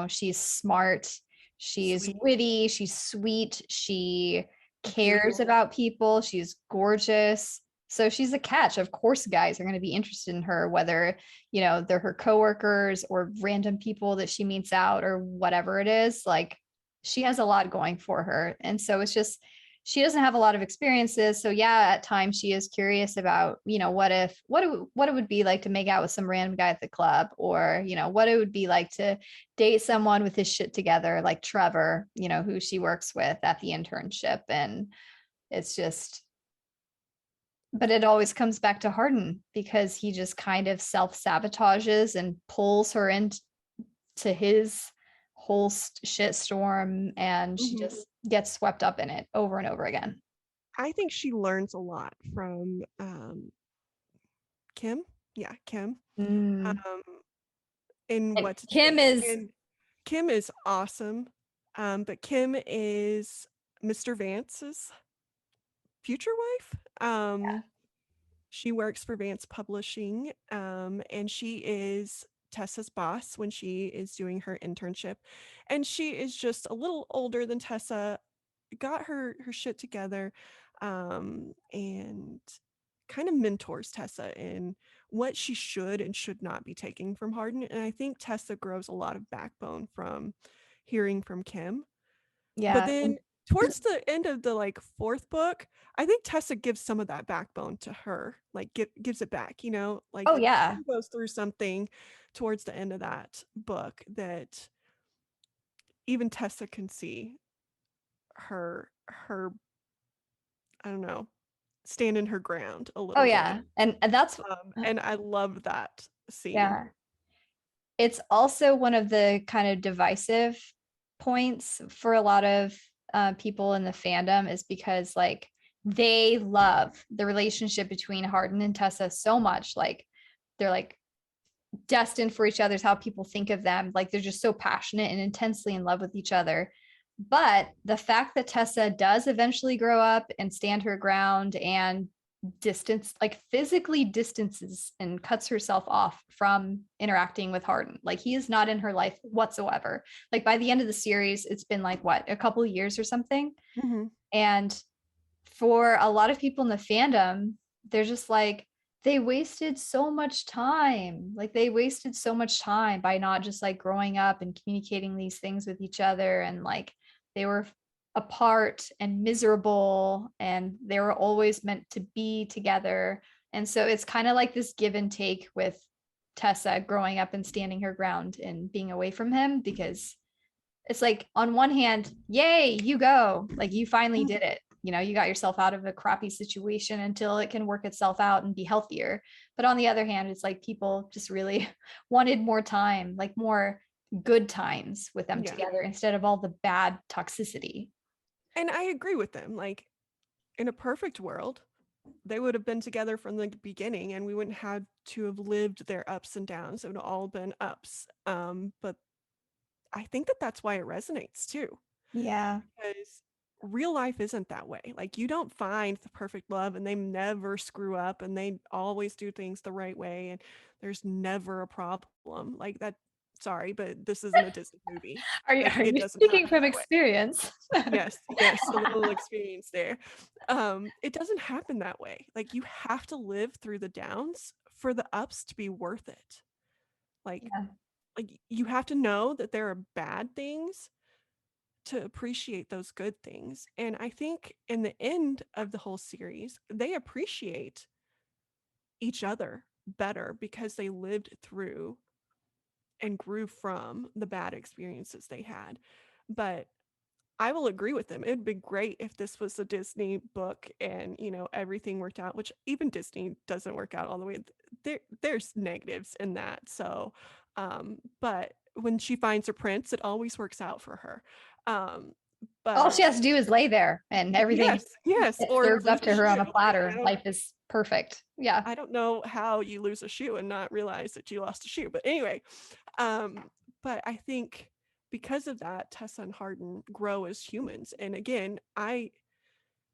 She's smart, she's Sweet, witty, she's sweet, she cares beautiful. about people, she's gorgeous. So she's a catch. Of course, guys are going to be interested in her, whether, they're her coworkers or random people that she meets out or whatever it is. Like she has a lot going for her. And so it's just, she doesn't have a lot of experiences. So yeah, at times she is curious about, what it would be like to make out with some random guy at the club, or, what it would be like to date someone with his shit together, like Trevor, who she works with at the internship. And it's just, but it always comes back to Harden because he just kind of self sabotages and pulls her into his whole shit storm, and she Mhm. just gets swept up in it over and over again. I think she learns a lot from Kim. Yeah, Kim. Mm. Um, in And what to Kim take. is, And Kim is awesome. But Kim is Mr. Vance's future wife. She works for Vance Publishing, and she is Tessa's boss when she is doing her internship. And she is just a little older than Tessa, got her shit together, and kind of mentors Tessa in what she should and should not be taking from Harden. And I think Tessa grows a lot of backbone from hearing from Kim. But yeah. then towards the end of the like fourth book, I think Tessa gives some of that backbone to her, like gives it back, like Oh, yeah. Kim goes through something towards the end of that book that even Tessa can see her I don't know, standing her ground a Oh, little bit. yeah. And that's, And I love that scene. yeah. It's also one of the kind of divisive points for a lot of people in the fandom, is because like they love the relationship between Hardin and Tessa so much. Like they're like destined for each other, is how people think of them. Like they're just so passionate and intensely in love with each other. But the fact that Tessa does eventually grow up and stand her ground and distance, like physically distances and cuts herself off from interacting with Hardin. Like he is not in her life whatsoever. Like by the end of the series, it's been like what, a couple of years or something. Mhm. And for a lot of people in the fandom, they're just like, they wasted so much time. Like they wasted so much time by not just like growing up and communicating these things with each other. And like they were apart and miserable, and they were always meant to be together. And so it's kind of like this give and take with Tessa growing up and standing her ground and being away from him, because it's like on one hand, yay, you go, like you finally did it, you got yourself out of a crappy situation until it can work itself out and be healthier. But on the other hand, it's like people just really wanted more time, like more good times with them Yeah. together instead of all the bad toxicity. And I agree with them. Like in a perfect world, they would have been together from the beginning and we wouldn't have to have lived their ups and downs. It would have all been ups. But I think that that's why it resonates too, Yeah. because real life isn't that way. Like you don't find the perfect love and they never screw up and they always do things the right way and there's never a problem. Like that, sorry, but this isn't a Disney movie. Are you, Like are it you doesn't speaking happen from that way. experience? Yes, yes, a little experience there. It doesn't happen that way. Like you have to live through the downs for the ups to be worth it. Like Yeah. like you have to know that there are bad things to appreciate those good things. And I think in the end of the whole series, they appreciate each other better because they lived through and grew from the bad experiences they had. But I will agree with them. It'd be great if this was a Disney book and, everything worked out, which even Disney doesn't work out all the way. There's negatives in that. So, but when she finds her prince, it always works out for her. Um, All she but has to do is lay there and everything yes, yes, gets or served lose up a to her shoe. on a Like platter. Life is perfect. Yeah. I don't know how you lose a shoe and not realize that you lost a shoe. But anyway, but I think because of that, Tessa and Hardin grow as humans. And again, I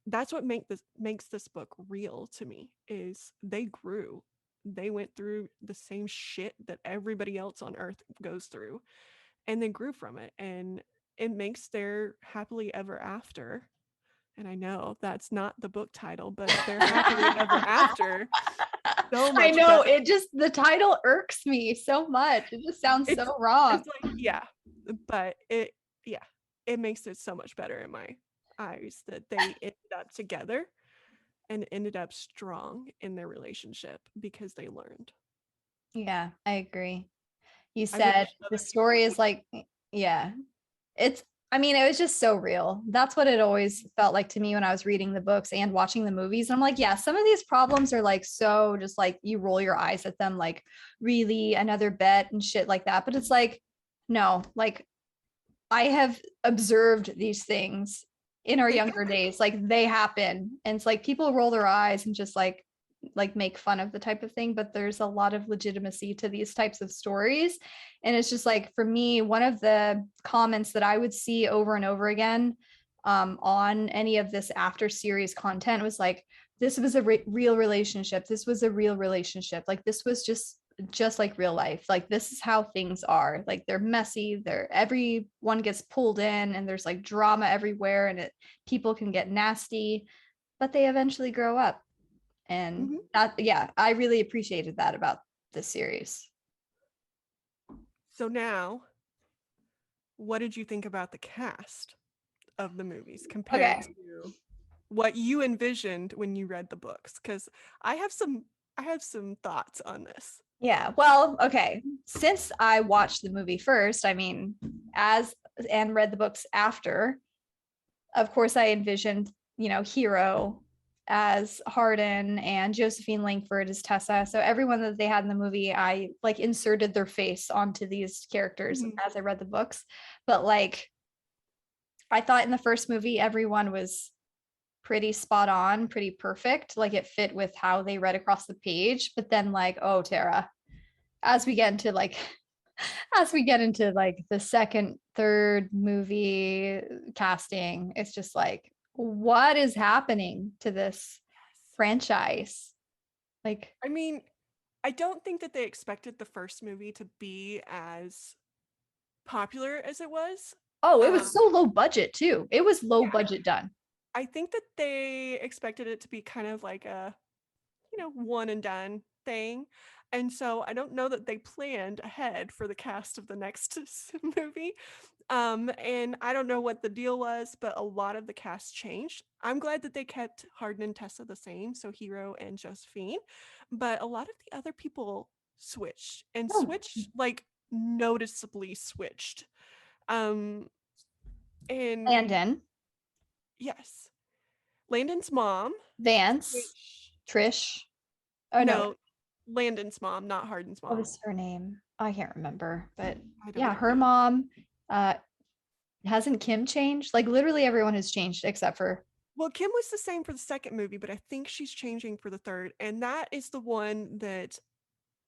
that's what makes this book real to me is they grew. They went through the same shit that everybody else on earth goes through and they grew from it. And it makes their happily ever after And I know that's not the book title, but they're happily ever after. So I much know better. it just the title irks me so much. It just sounds It's so wrong. it's like, yeah, but yeah, it makes it so much better in my eyes that they ended up together and ended up strong in their relationship because they learned. Yeah, I agree. You I said wish the other people story is would. like, yeah, it's, I mean, it was just so real. That's what it always felt like to me when I was reading the books and watching the movies. And I'm like, yeah, some of these problems are like so just like you roll your eyes at them, like, really another bet and shit like that. But it's like, no, like I have observed these things in our They younger happen. days. Like they happen. And it's like people roll their eyes and just like make fun of the type of thing, but there's a lot of legitimacy to these types of stories. And it's just like for me, one of the comments that I would see over and over again on any of this after series content was like, this was a real relationship. This was a real relationship. Like this was just like real life. Like this is how things are. Like they're messy. They're everyone gets pulled in and there's like drama everywhere and it people can get nasty, but they eventually grow up. And Mhm. that yeah, I really appreciated that about this series. So now, what did you think about the cast of the movies compared Okay. to what you envisioned when you read the books? Because I have some I have some thoughts on this. Yeah. Well, okay. Since I watched the movie first, I mean, as and read the books after, of course, I envisioned, Hero as Hardin and Josephine Langford as Tessa. So everyone that they had in the movie, I like inserted their face onto these characters Mhm. as I read the books. But like, I thought in the first movie, everyone was pretty spot on, pretty perfect. Like it fit with how they read across the page. But then, like, oh, Tara, as we get into like as we get into like the second, third movie casting, it's just like, what is happening to this Yes. franchise? Like, I mean, I don't think that they expected the first movie to be as popular as it was. oh, it was Um, so low budget too. It was low yeah, budget done. I think that they expected it to be kind of like a, one and done thing. And so I don't know that they planned ahead for the cast of the next movie. And I don't know what the deal was, but a lot of the cast changed. I'm glad that they kept Hardin and Tessa the same, so Hero and Josephine, but a lot of the other people switched and Oh, switched like noticeably switched. Um, and Landon, yes, Landon's mom Vance, switched. Trish. Oh no, No, Landon's mom, not Hardin's what mom. was her name? I can't remember, but I don't yeah, know her either. mom. Uh, hasn't Kim changed? Like literally everyone has changed except for Well, Kim was the same for the second movie, but I think she's changing for the third. And that is the one that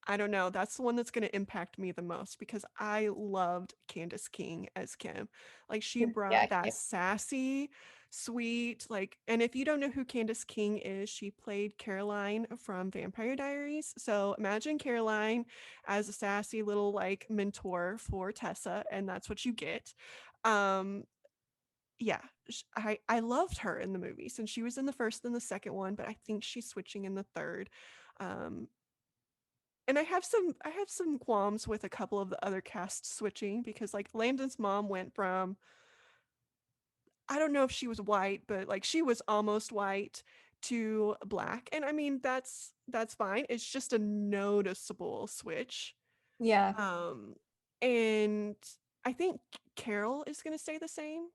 I don't know. That's the one that's going to impact me the most because I loved Candace King as Kim. Like she yeah, brought that Kim. sassy, sweet, like, and if you don't know who Candace King is, she played Caroline from Vampire Diaries. So imagine Caroline as a sassy little like mentor for Tessa, and that's what you get. Um, yeah, I loved her in the movies, and she was in the first and the second one, but I think she's switching in the third. Um, and I have some qualms with a couple of the other casts switching because like Landon's mom went from, I don't know if she was white, but like she was almost white to black. And I mean that's fine. It's just a noticeable switch. Yeah. Um and I think Carol is going to stay the same.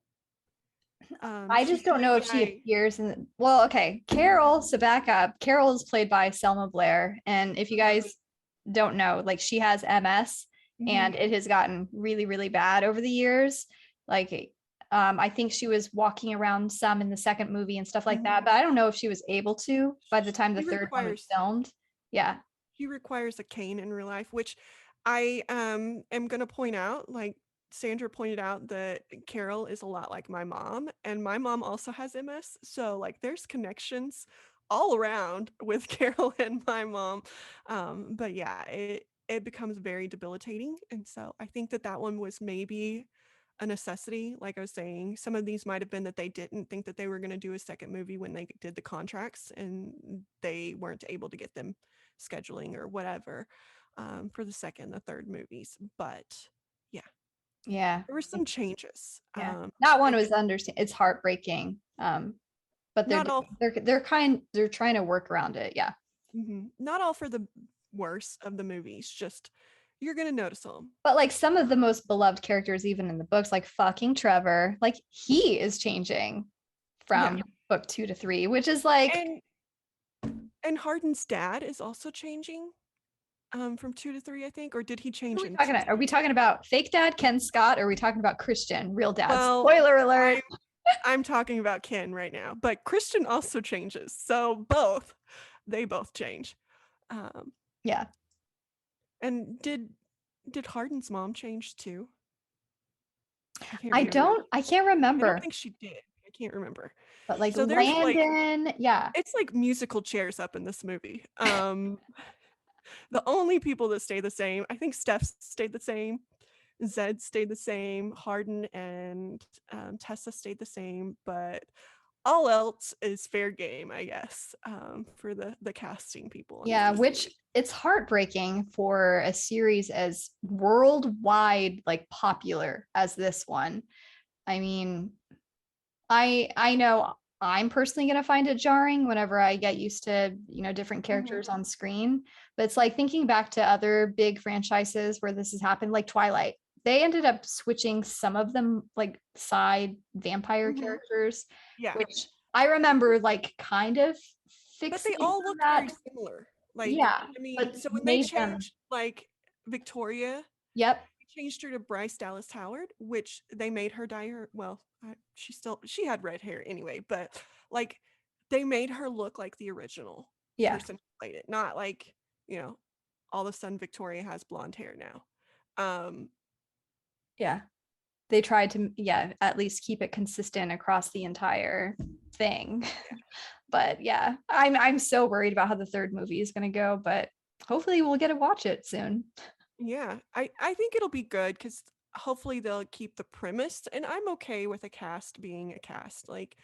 I She's just don't played know if she by. appears in well, okay. Carol, so back up. Carol is played by Selma Blair. And if you guys don't know, like she has MS Mhm. and it has gotten really, really bad over the years. Like I think she was walking around some in the second movie and stuff like Mhm. that, but I don't know if she was able to by the time the She third one was requires filmed. Yeah. he requires a cane in real life, which I am going to point out. Like Sandra pointed out that Carol is a lot like my mom, and my mom also has MS. So like there's connections all around with Carol and my mom. But yeah, it becomes very debilitating, and so I think that that one was maybe a necessity. Like I was saying, some of these might have been that they didn't think that they were going to do a second movie when they did the contracts and they weren't able to get them scheduling or whatever for the second, the third movies. But yeah, Yeah. there were some changes. Yeah. That one And was it's heartbreaking. But not all they're trying to work around it. Yeah. not all for the worse of the movies, just you're going to notice them. But like some of the most beloved characters, even in the books, like fucking Trevor, like he is changing Yeah. from book 2 to 3, which is like, And Hardin's dad is also changing from 2 to 3, I think, or did he who change are we in talking 2? about? Are we talking about fake dad, Ken Scott, or are we talking about Christian, real dad? Well, Spoiler alert. I'm talking about Ken right now, but Christian also changes. So both, they both change. Um, Yeah. and did Hardin's mom change too? I can't remember. I can't I don't remember, think she did. I can't remember. but like So there's like Landon, yeah. it's like musical chairs up in this movie. The only people that stay the same, I think Steph stayed the same. Zed stayed the same. Hardin and Tessa stayed the same, but all else is fair game, I guess, for the casting people on Yeah, this which movie. it's heartbreaking for a series as worldwide like popular as this one. I mean, I know I'm personally going to find it jarring whenever I get used to, different Mhm. characters on screen, but it's like thinking back to other big franchises where this has happened, like Twilight. They ended up switching some of them like side vampire Mhm. characters, Yeah, which I remember like kind of but they fixing all on looked that. very similar. Like, Yeah, I mean, but so when they made them. changed, like Victoria, Yep. they changed her to Bryce Dallas Howard, which they made her dye her. Well, she had red hair anyway, but like they made her look like the original Yeah. person who played it, not like you know, all of a sudden Victoria has blonde hair now. Um, Yeah. They tried to, yeah, at least keep it consistent across the entire thing. But yeah, I'm so worried about how the third movie is going to go, but hopefully we'll get to watch it soon. yeah, I think it'll be good because hopefully they'll keep the premise, and I'm okay with a cast being a cast. Like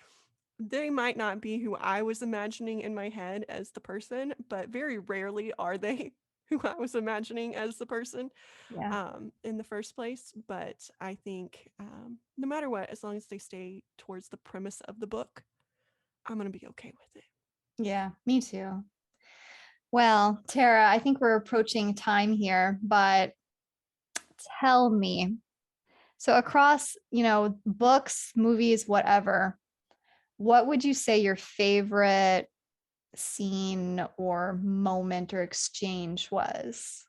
they might not be who I was imagining in my head as the person, but very rarely are they who I was imagining as the person Yeah. in the first place. But I think no matter what, as long as they stay towards the premise of the book, I'm gonna be okay with it. Yeah, me too. Well, Tara, I think we're approaching time here, but tell me. So across, books, movies, whatever, what would you say your favorite scene or moment or exchange was?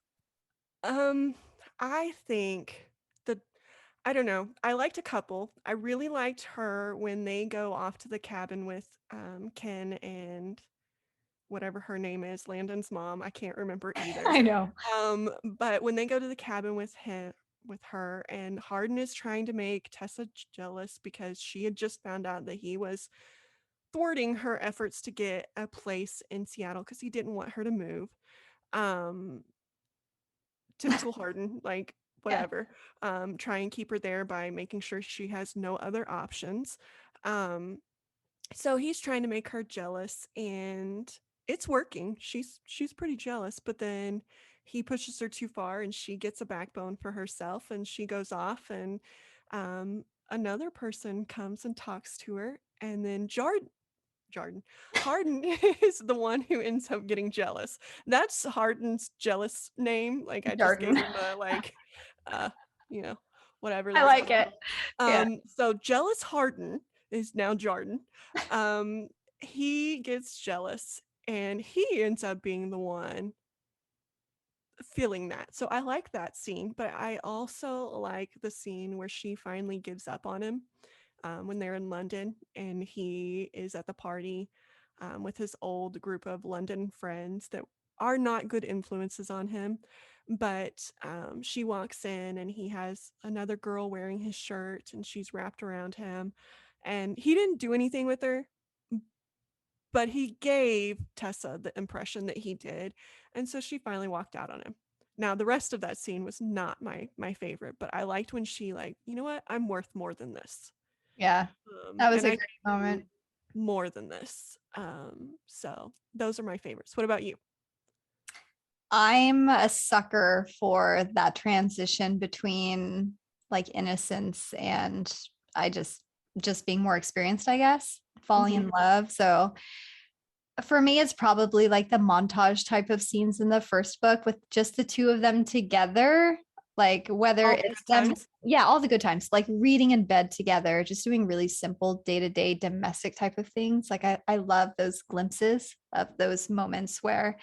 Um, I think the I don't know. I liked a couple. I really liked her when they go off to the cabin with Ken and whatever her name is, Landon's mom. I can't remember either. I know. But when they go to the cabin with her, and Hardin is trying to make Tessa jealous because she had just found out that he was thwarting her efforts to get a place in Seattle because he didn't want her to move. Um, Typical Hardin, like Yeah. whatever. Try and keep her there by making sure she has no other options. Um, so he's trying to make her jealous and it's working. She's pretty jealous, but then he pushes her too far and she gets a backbone for herself and she goes off and another person comes and talks to her and then Jarden. Hardin is the one who ends up getting jealous. That's Hardin's jealous name. Like I just gave Jordan. him a uh, you know, whatever I that's like called. it. Yeah. So jealous Hardin is now Jarden. Um, he gets jealous and he ends up being the one feeling that. So I like that scene, but I also like the scene where she finally gives up on him when they're in London and he is at the party with his old group of London friends that are not good influences on him. But she walks in and he has another girl wearing his shirt and she's wrapped around him. And he didn't do anything with her, but he gave Tessa the impression that he did. And so she finally walked out on him. Now the rest of that scene was not my favorite, but I liked when she like, you know what? I'm worth more than this. Yeah, that was And a I great can do moment. more than this. So those are my favorites. What about you? I'm a sucker for that transition between like innocence and I just being more experienced, I guess, falling Hmm. in love. So for me, it's probably like the montage type of scenes in the first book with just the two of them together, like whether All the it's good them, times. yeah, all the good times, like reading in bed together, just doing really simple day-to-day domestic type of things. Like I love those glimpses of those moments where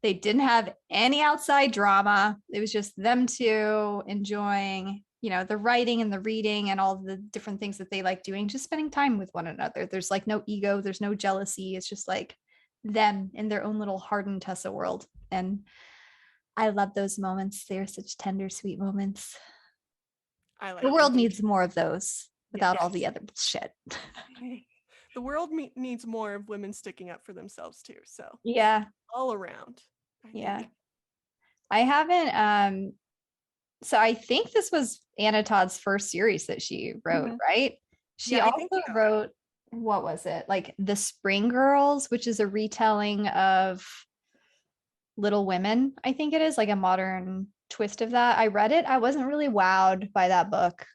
they didn't have any outside drama. It was just them two enjoying, the writing and the reading and all the different things that they like doing, just spending time with one another. There's like no ego, there's no jealousy. It's just like them in their own little hardened Tessa world. And I love those moments. They're such tender, sweet moments. I The like them world too. needs more of those without all Yes. the other shit. The world needs more of women sticking up for themselves too. So Yeah. all around, I Yeah. think. I haven't so I think this was Anna Todd's first series that she wrote, Hmm. right? She Yeah, I think also so. wrote, what was it? Like The Spring Girls, which is a retelling of Little Women, I think it is, like a modern twist of that. I read it. I wasn't really wowed by that book.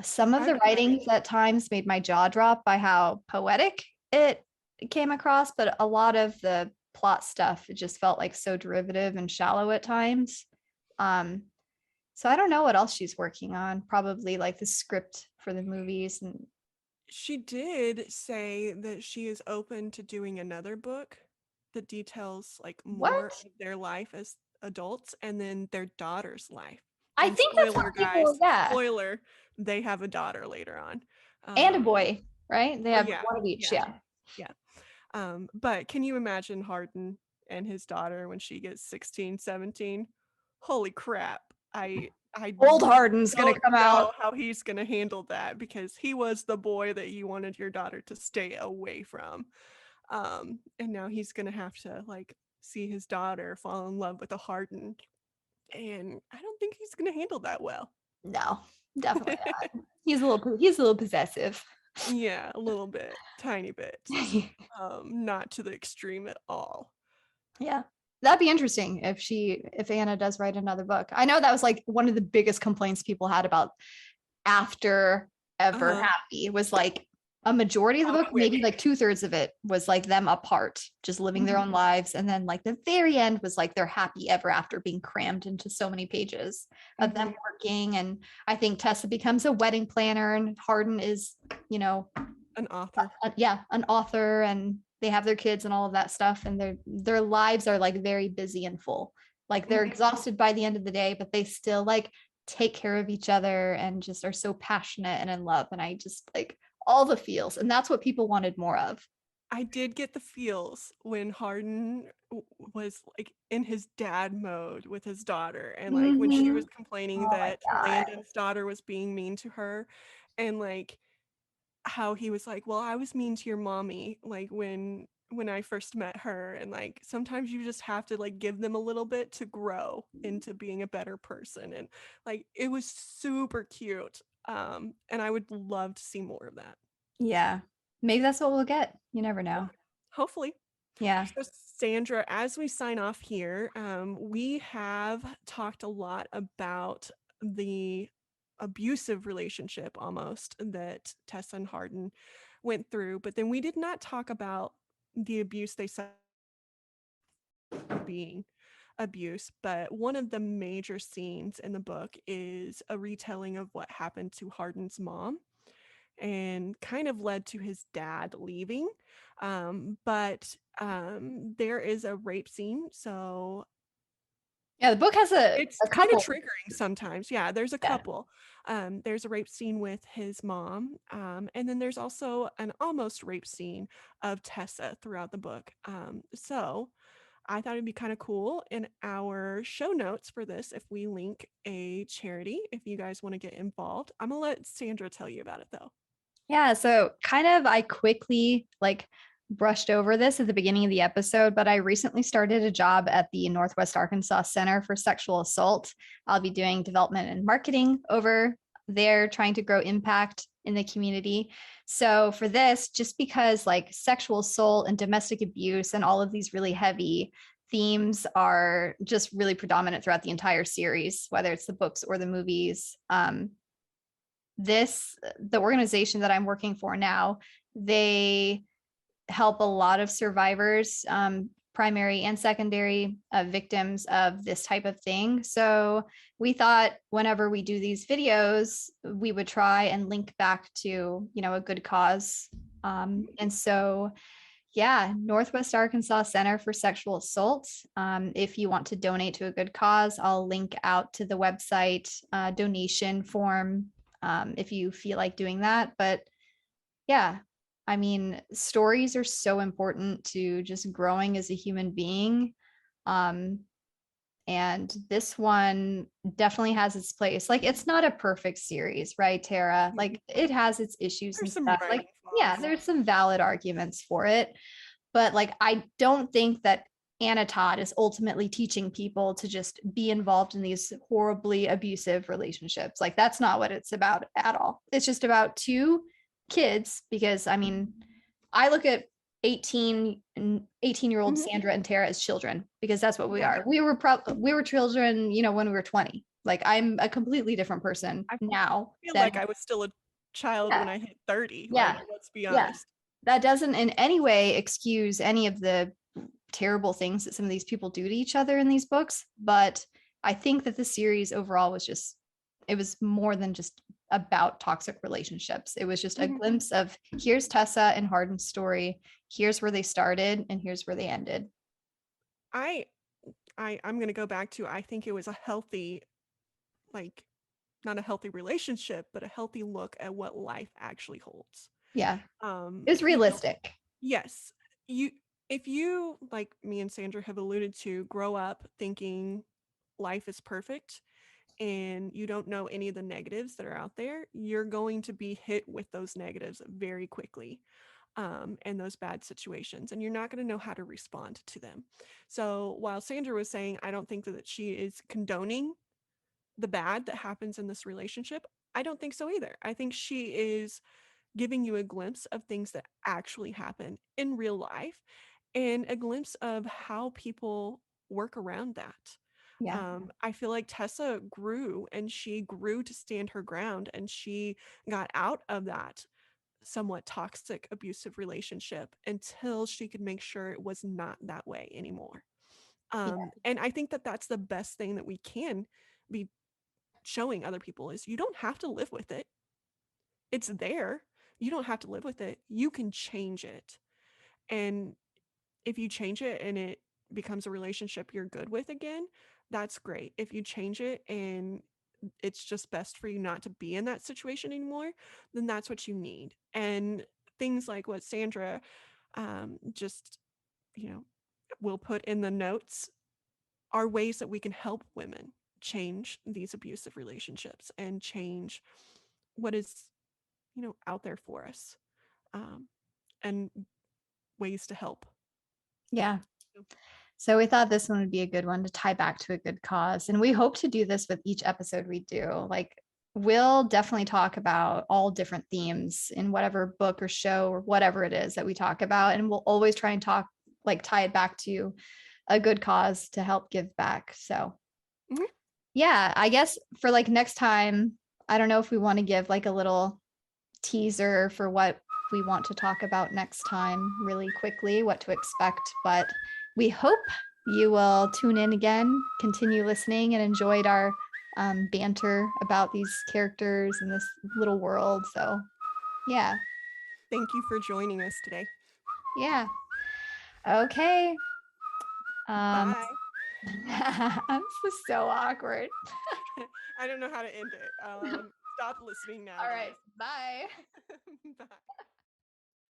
Some I of the haven't read it. writings at times made my jaw drop by how poetic it came across, but a lot of the plot stuff, it just felt like so derivative and shallow at times. Um, so I don't know what else she's working on. Probably like the script for the movies and She did say that she is open to doing another book that details like more what? of their life as adults and then their daughter's life. I And think that's spoiler, what people, guys, yeah, spoiler, they have a daughter later on. and a Um, boy, right? They oh have yeah, one of each. yeah, Yeah. yeah. But can you imagine Hardin and his daughter when she gets 16, 17? Holy crap. I Old Harden's gonna don't come know out. how he's going to handle that because he was the boy that you wanted your daughter to stay away from. And now he's going to have to like see his daughter fall in love with a Hardin, and I don't think he's going to handle that well. No, definitely not. He's a little possessive. Yeah, a little bit, tiny bit. Not to the extreme at all. Yeah. That'd be interesting if Anna does write another book. I know that was like one of the biggest complaints people had about After Ever Uh-huh. Happy was like a majority of the How book, quick. maybe like two-thirds of it was like them apart, just living their Mhm. own lives. And then like the very end was like their happy ever after being crammed into so many pages of them Mhm. working. And I think Tessa becomes a wedding planner and Hardin is, you know, An author. yeah, an author and they have their kids and all of that stuff and their lives are like very busy and full. Like they're Mhm. exhausted by the end of the day, but they still like take care of each other and just are so passionate and in love. And I just like all the feels. And that's what people wanted more of. I did get the feels when Hardin was like in his dad mode with his daughter, and like when she was Mhm. complaining Oh my that God. Landon's daughter was being mean to her, and like how he was like, "Well, I was mean to your mommy like when I first met her," and like sometimes you just have to like give them a little bit to grow into being a better person, and like it was super cute. And I would love to see more of that. Yeah. Maybe that's what we'll get. You never Yeah, know. hopefully. Yeah. So, Sandra, as we sign off here, we have talked a lot about the abusive relationship almost that Tessa and Hardin went through, but then we did not talk about the abuse they saw being abuse. But one of the major scenes in the book is a retelling of what happened to Hardin's mom and kind of led to his dad leaving. But there is a rape scene, so Yeah. The book has it's a kind of couple. triggering sometimes. Yeah, there's a Yeah. couple. There's a rape scene with his mom, and then there's also an almost rape scene of Tessa throughout the book. So I thought it'd be kind of cool in our show notes for this if we link a charity if you guys want to get involved. I'm gonna let Sandra tell you about it though. Yeah, so kind of I quickly like brushed over this at the beginning of the episode, but I recently started a job at the Northwest Arkansas Center for Sexual Assault. I'll be doing development and marketing over there, trying to grow impact in the community. So for this, just because like sexual assault and domestic abuse and all of these really heavy themes are just really predominant throughout the entire series, whether it's the books or the movies. The organization that I'm working for now, they help a lot of survivors, primary and secondary victims of this type of thing. So we thought whenever we do these videos, we would try and link back to, a good cause. And so, yeah, Northwest Arkansas Center for Sexual Assault. If you want to donate to a good cause, I'll link out to the website donation form if you feel like doing that. But yeah, I mean, stories are so important to just growing as a human being. Um, and this one definitely has its place. Like, it's not a perfect series, right, Tara? Mhm. Like, it has its issues There's and some stuff. writing Like, yeah, flaws. there's some valid arguments for it. But, like, I don't think that Anna Todd is ultimately teaching people to just be involved in these horribly abusive relationships. Like, that's not what it's about at all. It's just about two kids, because I mean, I look at 18 and 18-year-old Mhm. Sandra and Tara as children, because that's what we Yeah, are. We were children, when we were 20. Like, I'm a completely different person I now feel than like I was still a child yeah, when I hit 30, yeah, like, let's be yeah. honest. That doesn't in any way excuse any of the terrible things that some of these people do to each other in these books, but I think that the series overall was just, it was more than just about toxic relationships. It was just a Mhm. glimpse of, here's Tessa and Hardin's story, here's where they started and here's where they ended. I I'm gonna go back to I think it was a healthy, like, not a healthy relationship, but a healthy look at what life actually holds. Yeah, it was You know, realistic. yes, you if you, like me and Sandra have alluded to, grow up thinking life is perfect and you don't know any of the negatives that are out there, you're going to be hit with those negatives very quickly, and those bad situations, and you're not going to know how to respond to them. So while Sandra was saying, I don't think that she is condoning the bad that happens in this relationship, I don't think so either. I think she is giving you a glimpse of things that actually happen in real life and a glimpse of how people work around that. Yeah, I feel like Tessa grew and she grew to stand her ground and she got out of that somewhat toxic, abusive relationship until she could make sure it was not that way anymore. yeah, And I think that that's the best thing that we can be showing other people is you don't have to live with it. It's there. You don't have to live with it. You can change it. And if you change it and it becomes a relationship you're good with again, that's great. If you change it and it's just best for you not to be in that situation anymore, then that's what you need. And things like what Sandra just, you know, will put in the notes are ways that we can help women change these abusive relationships and change what is, out there for us, um, and ways to help. yeah. So we thought this one would be a good one to tie back to a good cause. And we hope to do this with each episode we do. Like, we'll definitely talk about all different themes in whatever book or show or whatever it is that we talk about. And we'll always try and tie it back to a good cause to help give back. So, Mhm. yeah, I guess for like next time, I don't know if we want to give like a little teaser for what we want to talk about next time, really quickly, what to expect. But we hope you will tune in again, continue listening, and enjoyed our banter about these characters in this little world. So, yeah, Thank you for joining us today. yeah. Okay. Um, Bye. this is so awkward. I don't know how to end it. Stop listening now, All guys. right. Bye.